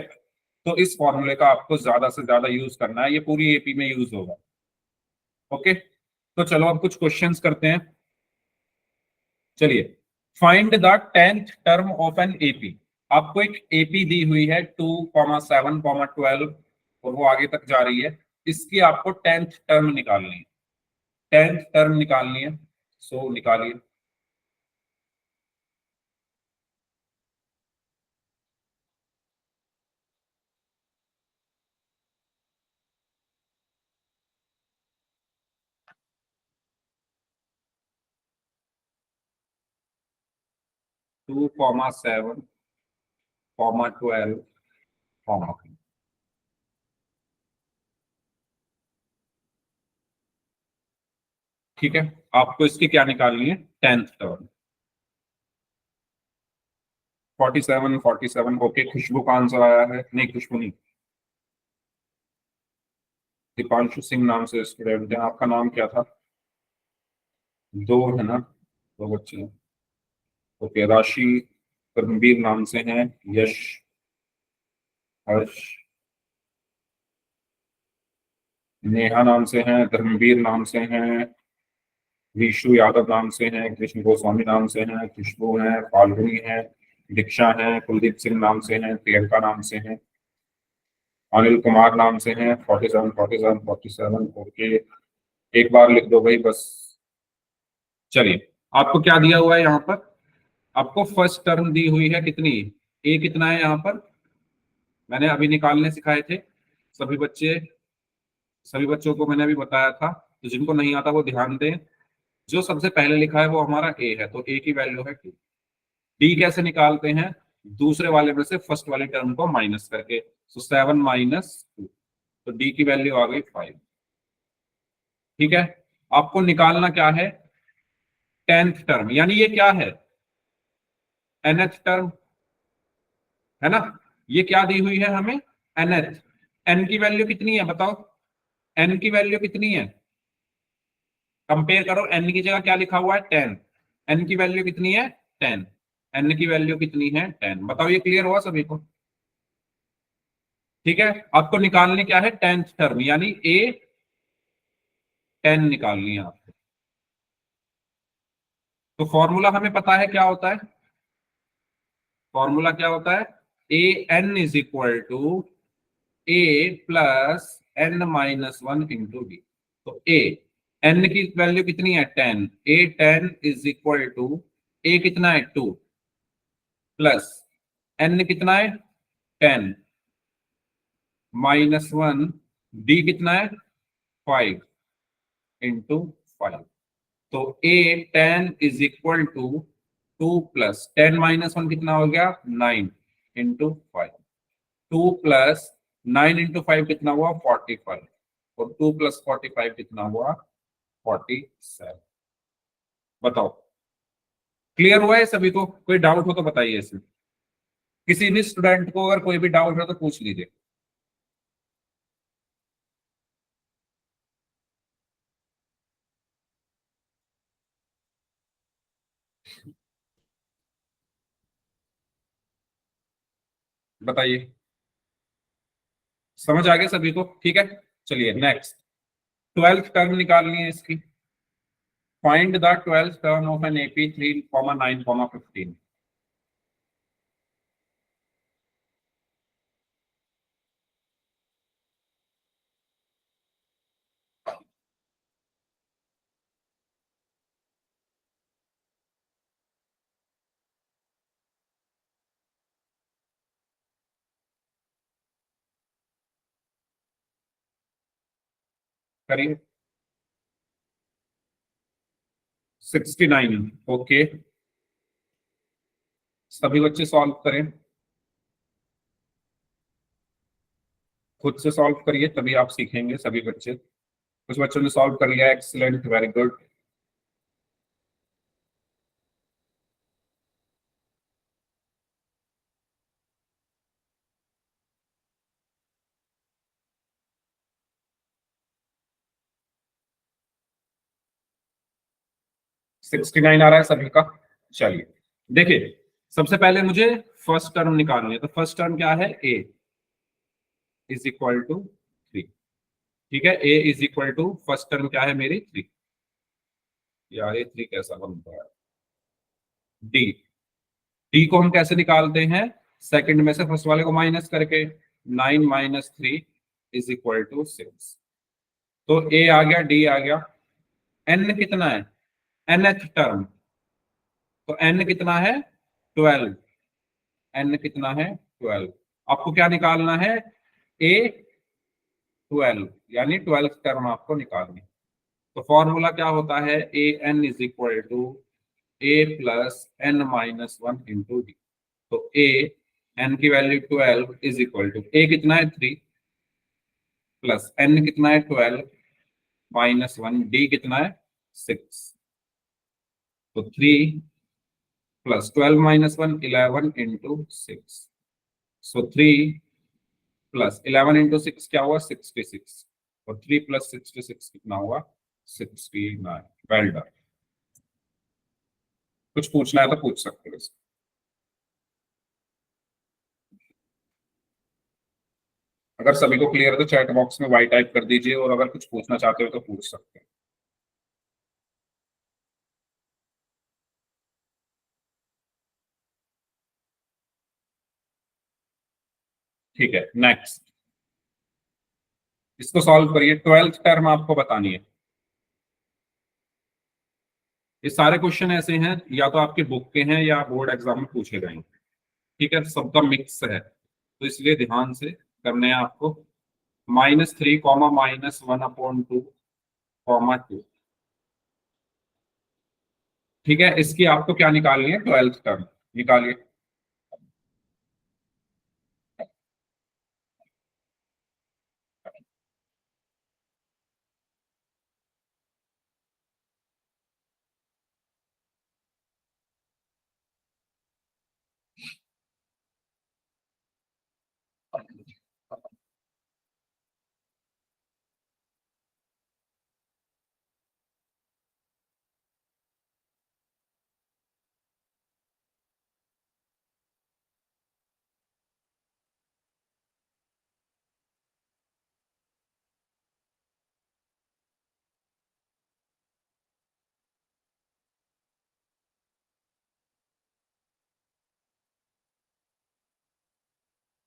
Speaker 2: तो इस फॉर्मूले का आपको ज्यादा से ज्यादा यूज करना है, ये पूरी एपी में यूज होगा। ओके, तो चलो अब कुछ क्वेश्चंस करते हैं। चलिए, find the 10th term of an AP. आपको एक एपी दी हुई है 2,7,12 और वो आगे तक जा रही है। इसकी आपको 10th टर्म निकालनी है, 10th टर्म निकालनी है। सो निकालिए। 2,7,12, ठीक है। आपको इसकी क्या निकालनी है? 10th term. 47, 47, ओके। खुशबू का आंसर आया है, नहीं खुशबू नहीं, दीपांशु सिंह नाम से स्टूडेंट है। आपका नाम क्या था? दो है ना, दो बच्चे हैं। ओके, राशि करमबीर नाम से हैं, यश, हर्ष, नेहा नाम से हैं, धर्मवीर नाम से हैं, विशु यादव नाम से हैं, कृष्ण गोस्वामी नाम से हैं, खुशबू हैं, फाल्गुनी है, दीक्षा है, कुलदीप सिंह नाम से हैं, प्रियंका नाम से हैं, अनिल कुमार नाम से हैं। 47, 47, 47, ओके। एक बार लिख दो भाई बस। चलिए, आपको क्या दिया हुआ है यहाँ पर? आपको फर्स्ट टर्म दी हुई है कितनी? ए कितना है यहाँ पर? मैंने अभी निकालने सिखाए थे सभी बच्चे, सभी बच्चों को मैंने अभी बताया था, तो जिनको नहीं आता वो ध्यान दें। जो सबसे पहले लिखा है वो हमारा ए है, तो ए की वैल्यू है 2। डी कैसे निकालते हैं? दूसरे वाले में से फर्स्ट वाले टर्म को माइनस करके, सो 7 - 2, तो डी की वैल्यू आ गई 5, ठीक है। आपको निकालना क्या है? 10th टर्म, यानी ये क्या है? nth टर्म है ना। ये क्या दी हुई है हमें? nth। n की वैल्यू कितनी है बताओ? n की वैल्यू कितनी है? कंपेयर करो, n की जगह क्या लिखा हुआ है? 10। n की वैल्यू कितनी है? 10। n की वैल्यू कितनी है? 10। बताओ, ये क्लियर हुआ सभी को? ठीक है, आपको निकालनी क्या है? 10th टर्म, यानी a 10 निकालनी है आपको। तो फॉर्मूला हमें पता है क्या होता है? फॉर्मूला क्या होता है? A n is equal to a plus n minus one into d. तो ए एन की वैल्यू कितनी है? 10। A 10 is equal to a कितना है? 2 प्लस एन कितना है? 10 माइनस वन, डी कितना है? 5 इंटू 5। तो a 10 is equal to 2 plus 10 minus one कितना हो गया? 9 इंटू 5। 2 प्लस 9 इंटू 5 कितना हुआ? 45, और 2 प्लस 45 कितना हुआ? 47। बताओ, क्लियर हुआ है सभी को? कोई डाउट हो तो बताइए इसमें। किसी भी स्टूडेंट को अगर कोई भी डाउट है तो पूछ लीजिए। बताइए, समझ आ गया सभी को? ठीक है, चलिए नेक्स्ट। ट्वेल्थ टर्म निकालनी है इसकी। Find the twelfth term of an AP 3,9,15। करिए। 69। ओके, सभी बच्चे सॉल्व करें, खुद से सॉल्व करिए तभी आप सीखेंगे सभी बच्चे। कुछ बच्चों ने सॉल्व कर लिया, एक्सीलेंट, वेरी गुड। 69 आ रहा है सभी का। चलिए देखिए, सबसे पहले मुझे फर्स्ट टर्म निकालनी है, तो फर्स्ट टर्म क्या है? A is equal to 3। ठीक है, a is equal to first term क्या है मेरी? 3। यार ये 3 कैसा बनता है? डी। डी को हम कैसे निकालते हैं? सेकंड में से फर्स्ट वाले को माइनस करके। 9 - 3 इज इक्वल टू 6। तो ए आ गया, डी आ गया। एन कितना है? nth टर्म, तो एन कितना है? 12। एन कितना है? 12। आपको क्या निकालना है? ए 12, यानी 12th टर्म आपको निकालनी है। तो फॉर्मूला क्या होता है? A n is equal to a plus n minus one into d. तो ए एन की value 12 is equal to a कितना है? 3, प्लस एन कितना है? 12 माइनस वन, डी कितना है? 6। तो 3 + 12 - 1 11 इंटू 6। सो 3 + 11 इंटू 6 क्या हुआ? 66। और 3 + 66 कितना हुआ? 69। Well done. कुछ पूछना है तो पूछ सकते हो इसको। अगर सभी को क्लियर है तो चैट बॉक्स में वाई टाइप कर दीजिए, और अगर कुछ पूछना चाहते हो तो पूछ सकते हैं। ठीक है, नेक्स्ट। इसको सॉल्व करिए, ट्वेल्थ टर्म आपको बतानी है। ये सारे क्वेश्चन ऐसे हैं, या तो आपके बुक के हैं या बोर्ड एग्जाम में पूछे गए हैं। ठीक है, सबका मिक्स है, तो इसलिए ध्यान से करने हैं आपको। -3, -1/2, -2। ठीक है, इसकी आपको क्या निकालनी है? ट्वेल्थ टर्म निकालिए।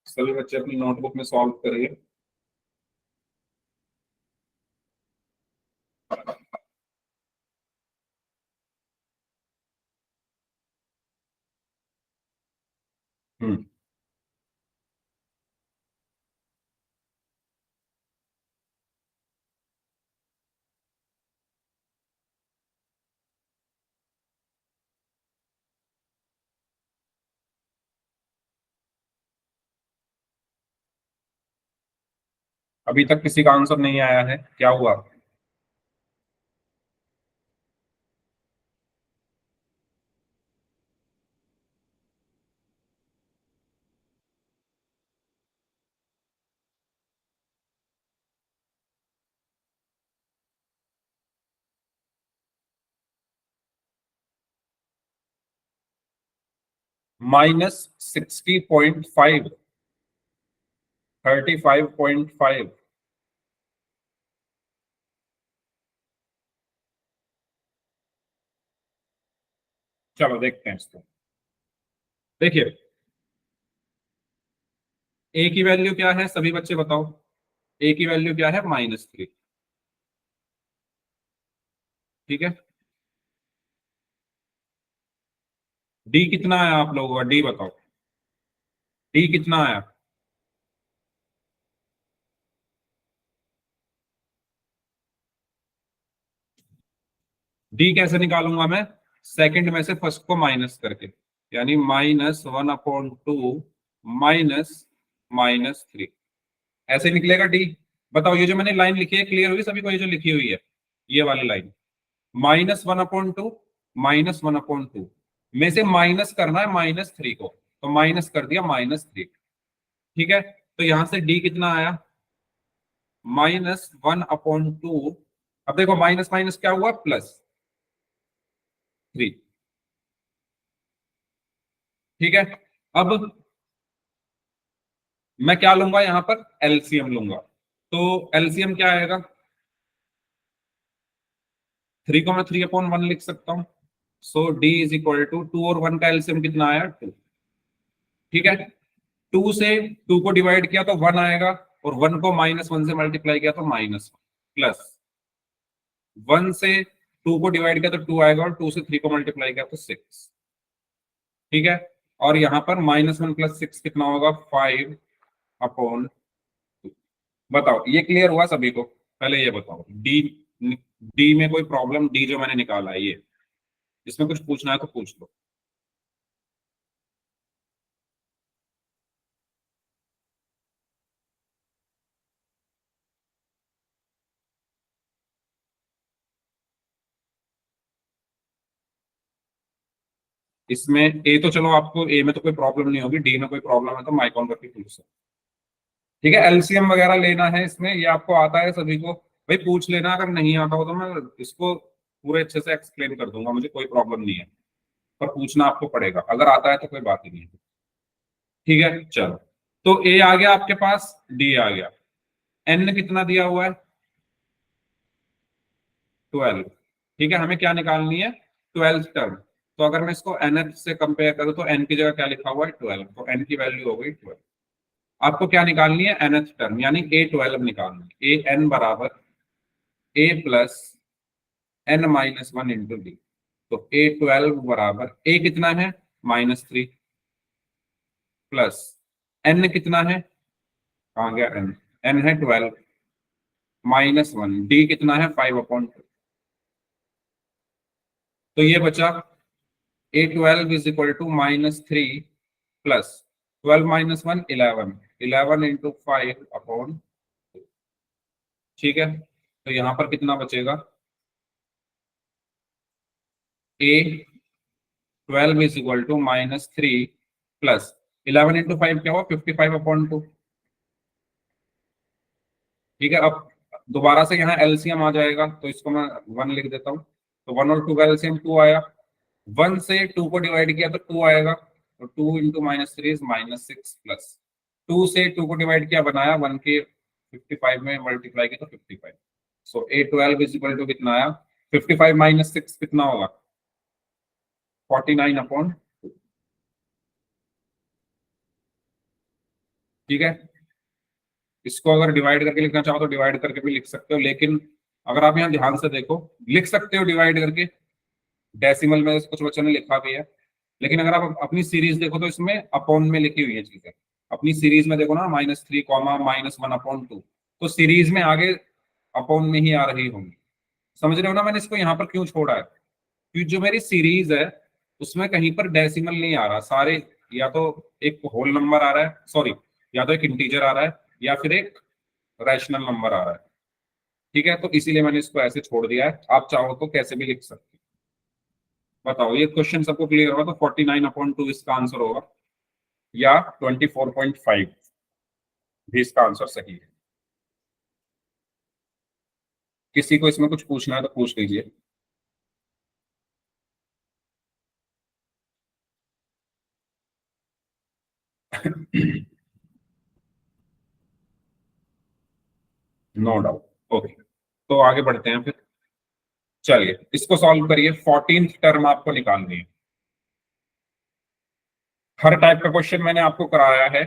Speaker 2: सभी बच्चे अपनी नोटबुक में सॉल्व करिए। हम्म। अभी तक किसी का आंसर नहीं आया है, क्या हुआ? -60.5, 35.5। चलो देखते हैं इसको। देखिए ए की वैल्यू क्या है, सभी बच्चे बताओ। ए की वैल्यू क्या है, -3। ठीक है, डी कितना है आप लोगों का, डी बताओ, डी कितना आया। डी कैसे निकालूंगा मैं, सेकंड में से फर्स्ट को माइनस करके, यानी -1/2 माइनस -3, ऐसे निकलेगा डी। बताओ ये जो मैंने लाइन लिखी है क्लियर हुई सभी को, ये जो लिखी हुई है ये वाली लाइन, -1/2 -1/2 में से माइनस करना है -3 को, तो माइनस कर दिया -3। ठीक है, तो यहां से डी कितना आया, -1/2। अब देखो माइनस माइनस क्या हुआ, +3। ठीक है, अब मैं क्या लूंगा यहां पर, एलसीएम लूंगा। तो एलसीएम क्या आएगा, 3 को मैं 3/1 लिख सकता हूं। सो डी इज इक्वल टू 2 और 1 का एलसीएम कितना आया, 2। ठीक है, 2 से 2 को डिवाइड किया तो 1 आएगा, और 1 को -1 से मल्टीप्लाई किया तो -1, प्लस 1 से 2 को डिवाइड किया तो 2 आएगा, और 2 से 3 को मल्टीप्लाई किया तो 6। ठीक है, और यहां पर -1 + 6 कितना होगा, 5/2। बताओ ये क्लियर हुआ सभी को, पहले ये बताओ डी, डी में कोई प्रॉब्लम, डी जो मैंने निकाला है ये, इसमें कुछ पूछना है तो पूछ लो। इसमें ए तो चलो आपको, ए में तो कोई प्रॉब्लम नहीं होगी, डी में कोई प्रॉब्लम है तो माइक ऑन करके पूछ सकते। ठीक है, एलसीएम वगैरह लेना है इसमें, ये आपको आता है सभी को, भाई पूछ लेना, अगर नहीं आता हो तो मैं इसको पूरे अच्छे से एक्सप्लेन कर दूंगा, मुझे कोई प्रॉब्लम नहीं है, पर पूछना आपको पड़ेगा, अगर आता है तो कोई बात ही नहीं है। ठीक है, चलो, तो ए आ गया आपके पास, डी आ गया, एन कितना दिया हुआ है, 12। ठीक है, हमें क्या निकालनी है, 12th टर्म। तो अगर मैं इसको nth से कंपेयर करूं तो n की जगह क्या लिखा हुआ है, 12, तो n की वैल्यू हो गई 12। आपको क्या निकालनी है, nth टर्म, यानी A12 निकालनी है, ए एन बराबर A+n-1 × d। तो A12 बराबर, a कितना है, -3, प्लस n कितना है, कहाँ गया n, n है 12, -1, d कितना है, 5/2। तो ये बचा A12 is equal to -3 plus 12 -1 11, 11 × 5/2। ठीक है, तो यहां पर कितना बचेगा, A12 is equal to -3 plus 11 × 5 क्या हुआ, 55/2। ठीक है, अब दोबारा से यहाँ एलसीएम आ जाएगा, तो इसको मैं 1 लिख देता हूँ, तो 1 और 2 का एलसीएम 2 आया, 1 से 2 को डिवाइड किया तो 2 आएगा, तो 2 × -3 इज -6, प्लस 2 से 2 को डिवाइड किया, बनाया 1 के 55 में मल्टीप्लाई किया तो 55। सो A12 इज इक्वल टू कितना आया, 55 -6 कितना होगा, 49/2। ठीक है, इसको अगर डिवाइड करके लिखना चाहो तो डिवाइड करके भी लिख सकते हो, लेकिन अगर आप यहाँ ध्यान से देखो, लिख सकते हो डिवाइड करके, डेसिमल में कुछ बच्चों ने लिखा भी है, लेकिन अगर आप अपनी सीरीज देखो तो इसमें अपॉन में लिखी हुई है चीजें। अपनी सीरीज में देखो ना, -3, -1/2, तो सीरीज में आगे अपॉन में ही आ रही होंगी। समझ रहे हो ना मैंने इसको यहाँ पर क्यों छोड़ा है, क्योंकि जो मेरी सीरीज है उसमें कहीं पर डेसिमल नहीं आ रहा, सारे या तो एक होल नंबर आ रहा है, सॉरी, या तो एक इंटीजर आ रहा है, या फिर एक रैशनल नंबर आ रहा है। ठीक है, तो इसीलिए मैंने इसको ऐसे छोड़ दिया है, आप चाहो तो कैसे भी लिख सकते हो। बताओ ये क्वेश्चन सबको क्लियर होगा, तो 49/2 इसका आंसर होगा, या 24.5 भी इसका आंसर सही है। किसी को इसमें कुछ पूछना है तो पूछ लीजिए। No doubt. ओके, तो आगे बढ़ते हैं फिर। चलिए इसको सॉल्व करिए। 14th टर्म आपको निकालनी है। हर टाइप का क्वेश्चन मैंने आपको कराया है।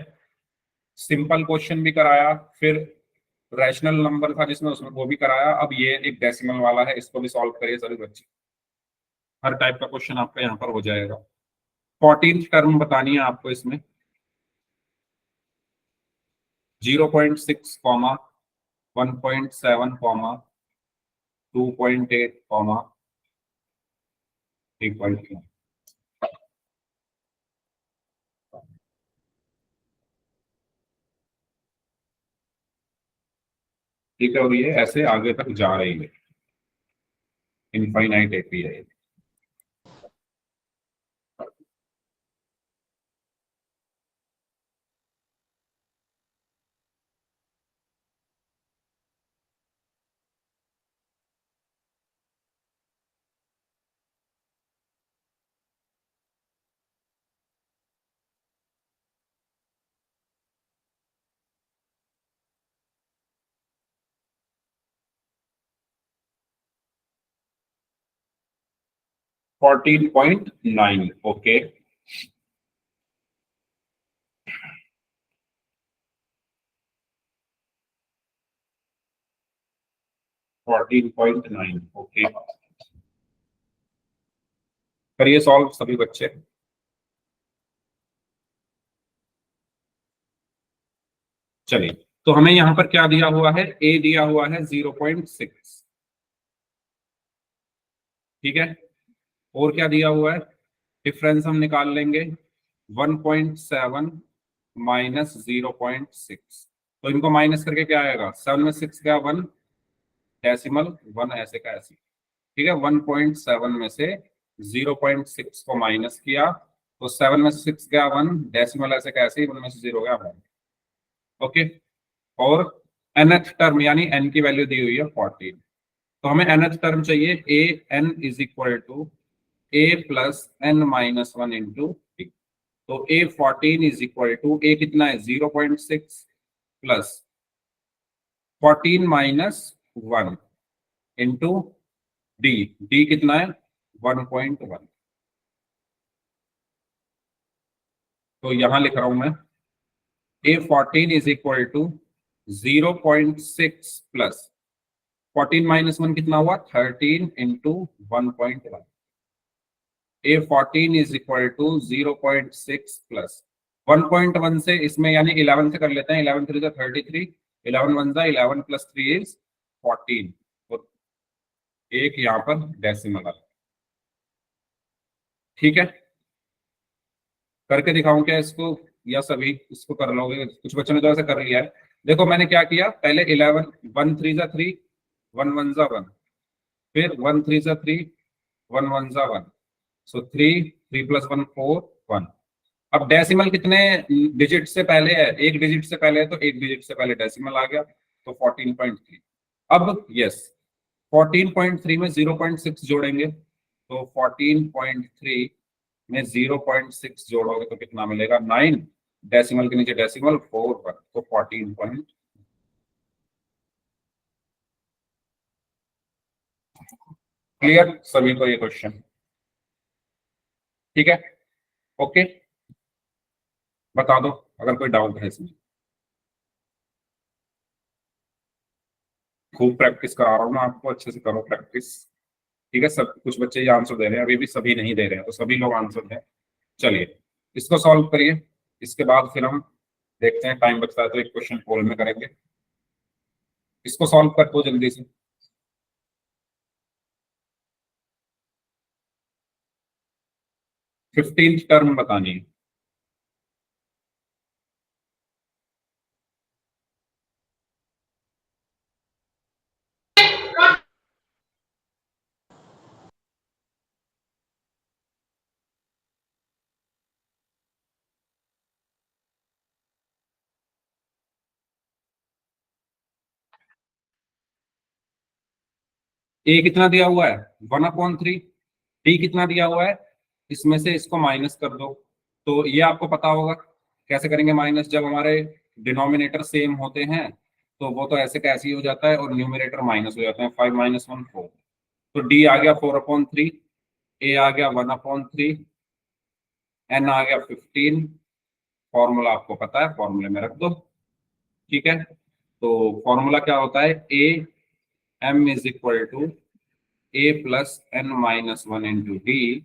Speaker 2: सिंपल क्वेश्चन भी कराया, फिर रैशनल नंबर था जिसमें उसमें वो भी कराया, अब ये एक डेसिमल वाला है, इसको भी सॉल्व करिए सभी बच्चे। हर टाइप का क्वेश्चन आपका यहाँ पर हो जाएगा। 14th टर्म बतानी है आपको इसमें। 0.6 कॉमा 1.7 कॉमा 2.8 कॉमा 3.9। ठीक है, और ये ऐसे आगे तक जा रही है, इनफाइनाइट एपीआई। 14.9। ओके, 14.9। ओके, करिए सॉल्व सभी बच्चे। चलिए, तो हमें यहाँ पर क्या दिया हुआ है, ए दिया हुआ है 0.6। ठीक है, और क्या दिया हुआ है, डिफरेंस हम निकाल लेंगे 1.7 माइनस 0.6। तो इनको माइनस करके क्या आएगा, 7 में 6 गया 1, डेसिमल 1 ऐसे का ऐसे। ठीक है, 1.7 में से 0.6 को माइनस किया तो 7 में से 6 गया 1, डेसिमल ऐसे का ऐसे ही, 1 में से 0 गया 1। ओके, और nth टर्म यानी n की वैल्यू दी हुई है 14। तो हमें nth टर्म चाहिए, a n is equal to a plus n minus one into d. तो a 14 is equal to, a कितना है 0.6 plus 14 minus 1 into d, d कितना है 1.1। तो यहां लिख रहा हूं मैं, a 14 is equal to 0.6 plus 14 minus 1 कितना हुआ 13 into 1.1। A 14 is equal to 0.6 plus 1.1 से इसमें यानी 11 से कर लेते हैं, 11 3 33, 11 1 11 प्लस 3 इज 14। तो एक यहाँ पर डेसिमल। ठीक है, करके दिखाऊं क्या इसको, या सभी इसको कर लोगे, कुछ बच्चों ने तो ऐसे कर लिया है। देखो मैंने क्या किया, पहले 11, 1 3 3, 1 1 1, फिर 1 3 3, 1 1 1, सो 3 3 प्लस 1 4 1। अब डेसिमल कितने डिजिट से पहले है, एक डिजिट से पहले है, तो एक डिजिट से पहले डेसिमल आ गया, तो 14.3। अब यस, 14.3 में 0.6 जोड़ेंगे, तो 14.3 में 0.6 जोड़ोगे तो कितना मिलेगा 9, डेसिमल के नीचे डेसिमल 4 1, तो 14 पॉइंट। क्लियर सभी को ये क्वेश्चन? ठीक है, ओके, बता दो अगर कोई डाउट है इसमें। खूब प्रैक्टिस करा रहा हूँ मैं आपको, अच्छे से करो प्रैक्टिस। ठीक है, सब कुछ बच्चे ये आंसर दे रहे हैं, अभी भी सभी नहीं दे रहे हैं, तो सभी लोग आंसर दें। चलिए इसको सॉल्व करिए, इसके बाद फिर हम देखते हैं, टाइम बचता है तो एक क्वेश्चन पोल में करेंगे। इसको सॉल्व कर दो जल्दी से। 15th टर्म बतानी है। ए कितना दिया हुआ है 1/3, डी कितना दिया हुआ है, इसमें से इसको माइनस कर दो, तो ये आपको पता होगा। कैसे करेंगे माइनस? जब हमारे डिनोमिनेटर सेम होते हैं तो वो तो ऐसे कैसे ही हो जाता है और न्यूमिनेटर माइनस हो जाते हैं। 5 माइनस 1 4। तो डी आ गया 4/3, ए आ गया 1/3, एन आ गया 15। फॉर्मूला आपको पता है, फॉर्मूले में रख दो। ठीक है, तो फॉर्मूला क्या होता है? A m is equal to a plus n minus 1 into d.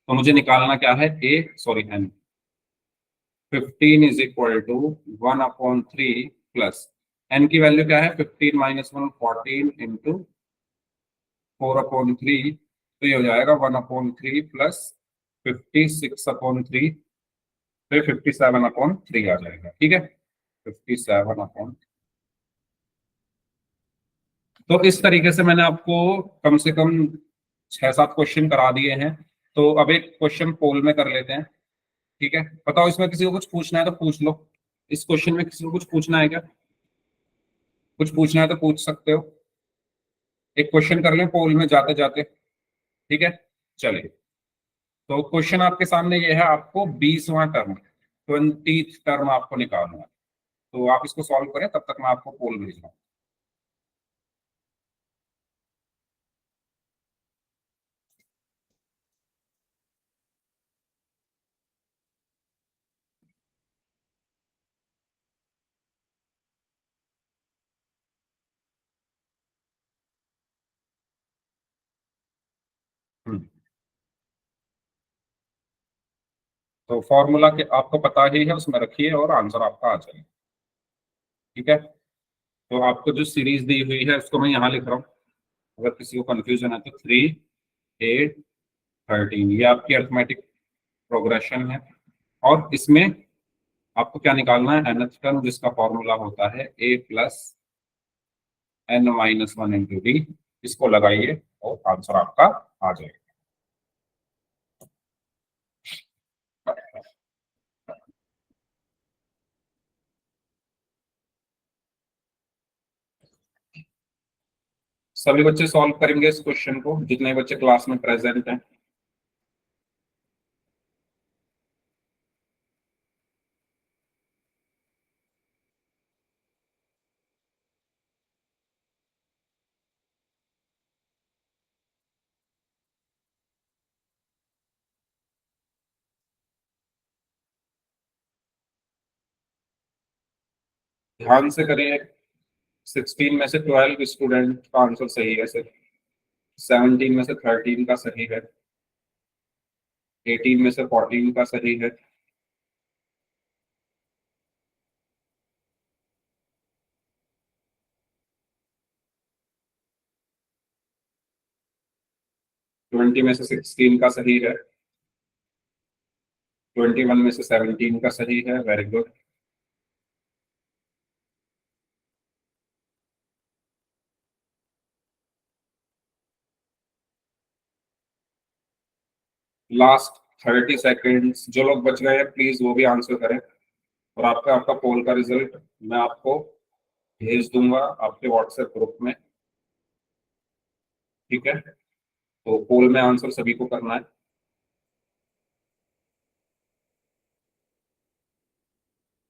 Speaker 2: तो मुझे निकालना क्या है? A sorry n. 15 is equal to 1/3 plus n की वैल्यू क्या है? 15 माइनस 1 14 इंटू 4/3। तो ये हो जाएगा 1/3 प्लस 56/3, तो 57/3 आ जाएगा। ठीक है, 57। तो इस तरीके से मैंने आपको कम से कम 6-7 क्वेश्चन करा दिए हैं। तो अब एक क्वेश्चन पोल में कर लेते हैं। ठीक है, बताओ इसमें किसी को कुछ पूछना है तो पूछ लो। इस क्वेश्चन में किसी को कुछ पूछना है क्या? कुछ पूछना है तो पूछ सकते हो। एक क्वेश्चन कर लें पोल में जाते जाते। ठीक है, चलिए। तो क्वेश्चन आपके सामने ये है, आपको 20वां टर्म, 20th टर्म आपको निकालना है। तो आप इसको सॉल्व करें, तब तक मैं आपको पोल भेज रहा हूँ। तो फॉर्मूला के आपको पता ही है, उसमें रखिए और आंसर आपका आ जाएगा। ठीक है, तो आपको जो सीरीज दी हुई है उसको मैं यहाँ लिख रहा हूँ, अगर किसी को कंफ्यूजन है तो 3 8 13, ये आपकी अरिथमेटिक प्रोग्रेशन है। और इसमें आपको क्या निकालना है? nth टर्म, जिसका फॉर्मूला होता है a plus n minus 1 into d. इसको लगाइए और आंसर आपका आ जाएगा। सभी बच्चे सॉल्व करेंगे इस क्वेश्चन को, जितने बच्चे क्लास में प्रेजेंट हैं। ध्यान से करिए। 16 में से 12 स्टूडेंट का आंसर सही है सिर्फ। 17 में से 13 का सही है। 18 में से 14 का सही है। ट्वेंटी में से 16 का सही है। 21 में से 17 का सही है। Very good. लास्ट 30 सेकेंड्स, जो लोग बच गए हैं प्लीज वो भी आंसर करें। और आपका आपका पोल का रिजल्ट मैं आपको भेज दूंगा आपके व्हाट्सएप ग्रुप में। ठीक है, तो पोल में आंसर सभी को करना है।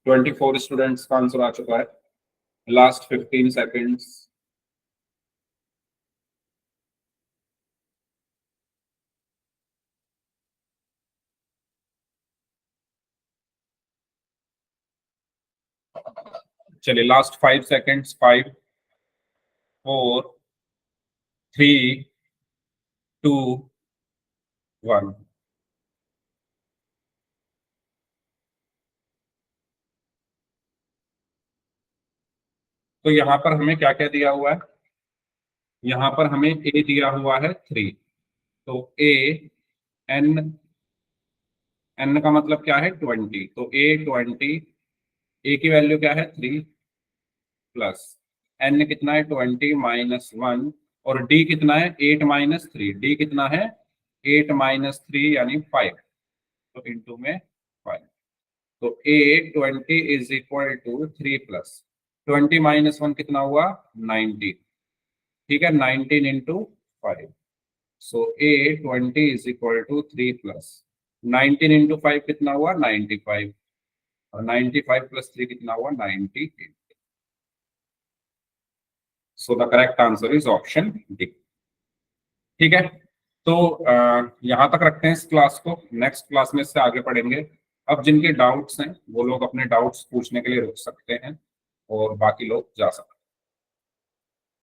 Speaker 2: 24 स्टूडेंट्स का आंसर आ चुका है। Last 15 seconds. चलिए, लास्ट 5 सेकेंड्स। 5 4 3 2 1। तो यहाँ पर हमें क्या क्या दिया हुआ है? यहाँ पर हमें ए दिया हुआ है 3। तो ए एन, एन का मतलब क्या है? 20। तो ए 20, ए की वैल्यू क्या है? 3 प्लस एन कितना है? 20 माइनस 1। और डी कितना है? 8 माइनस 3। डी कितना है? 8 माइनस 3 यानी 5। तो इंटू में 5। तो a 20 is equal to 3 plus 20 minus 1 कितना हुआ? 19। ठीक है, 19 into 5। So a 20 is equal to 3 plus 19 into 5 कितना हुआ? 95। और 95 प्लस 3 कितना हुआ 98। So the correct answer is option D. ठीक है, तो यहाँ तक रखते हैं इस क्लास को, नेक्स्ट क्लास में इससे आगे पढ़ेंगे। अब जिनके डाउट्स हैं वो लोग अपने डाउट्स पूछने के लिए रुक सकते हैं और बाकी लोग जा सकते हैं।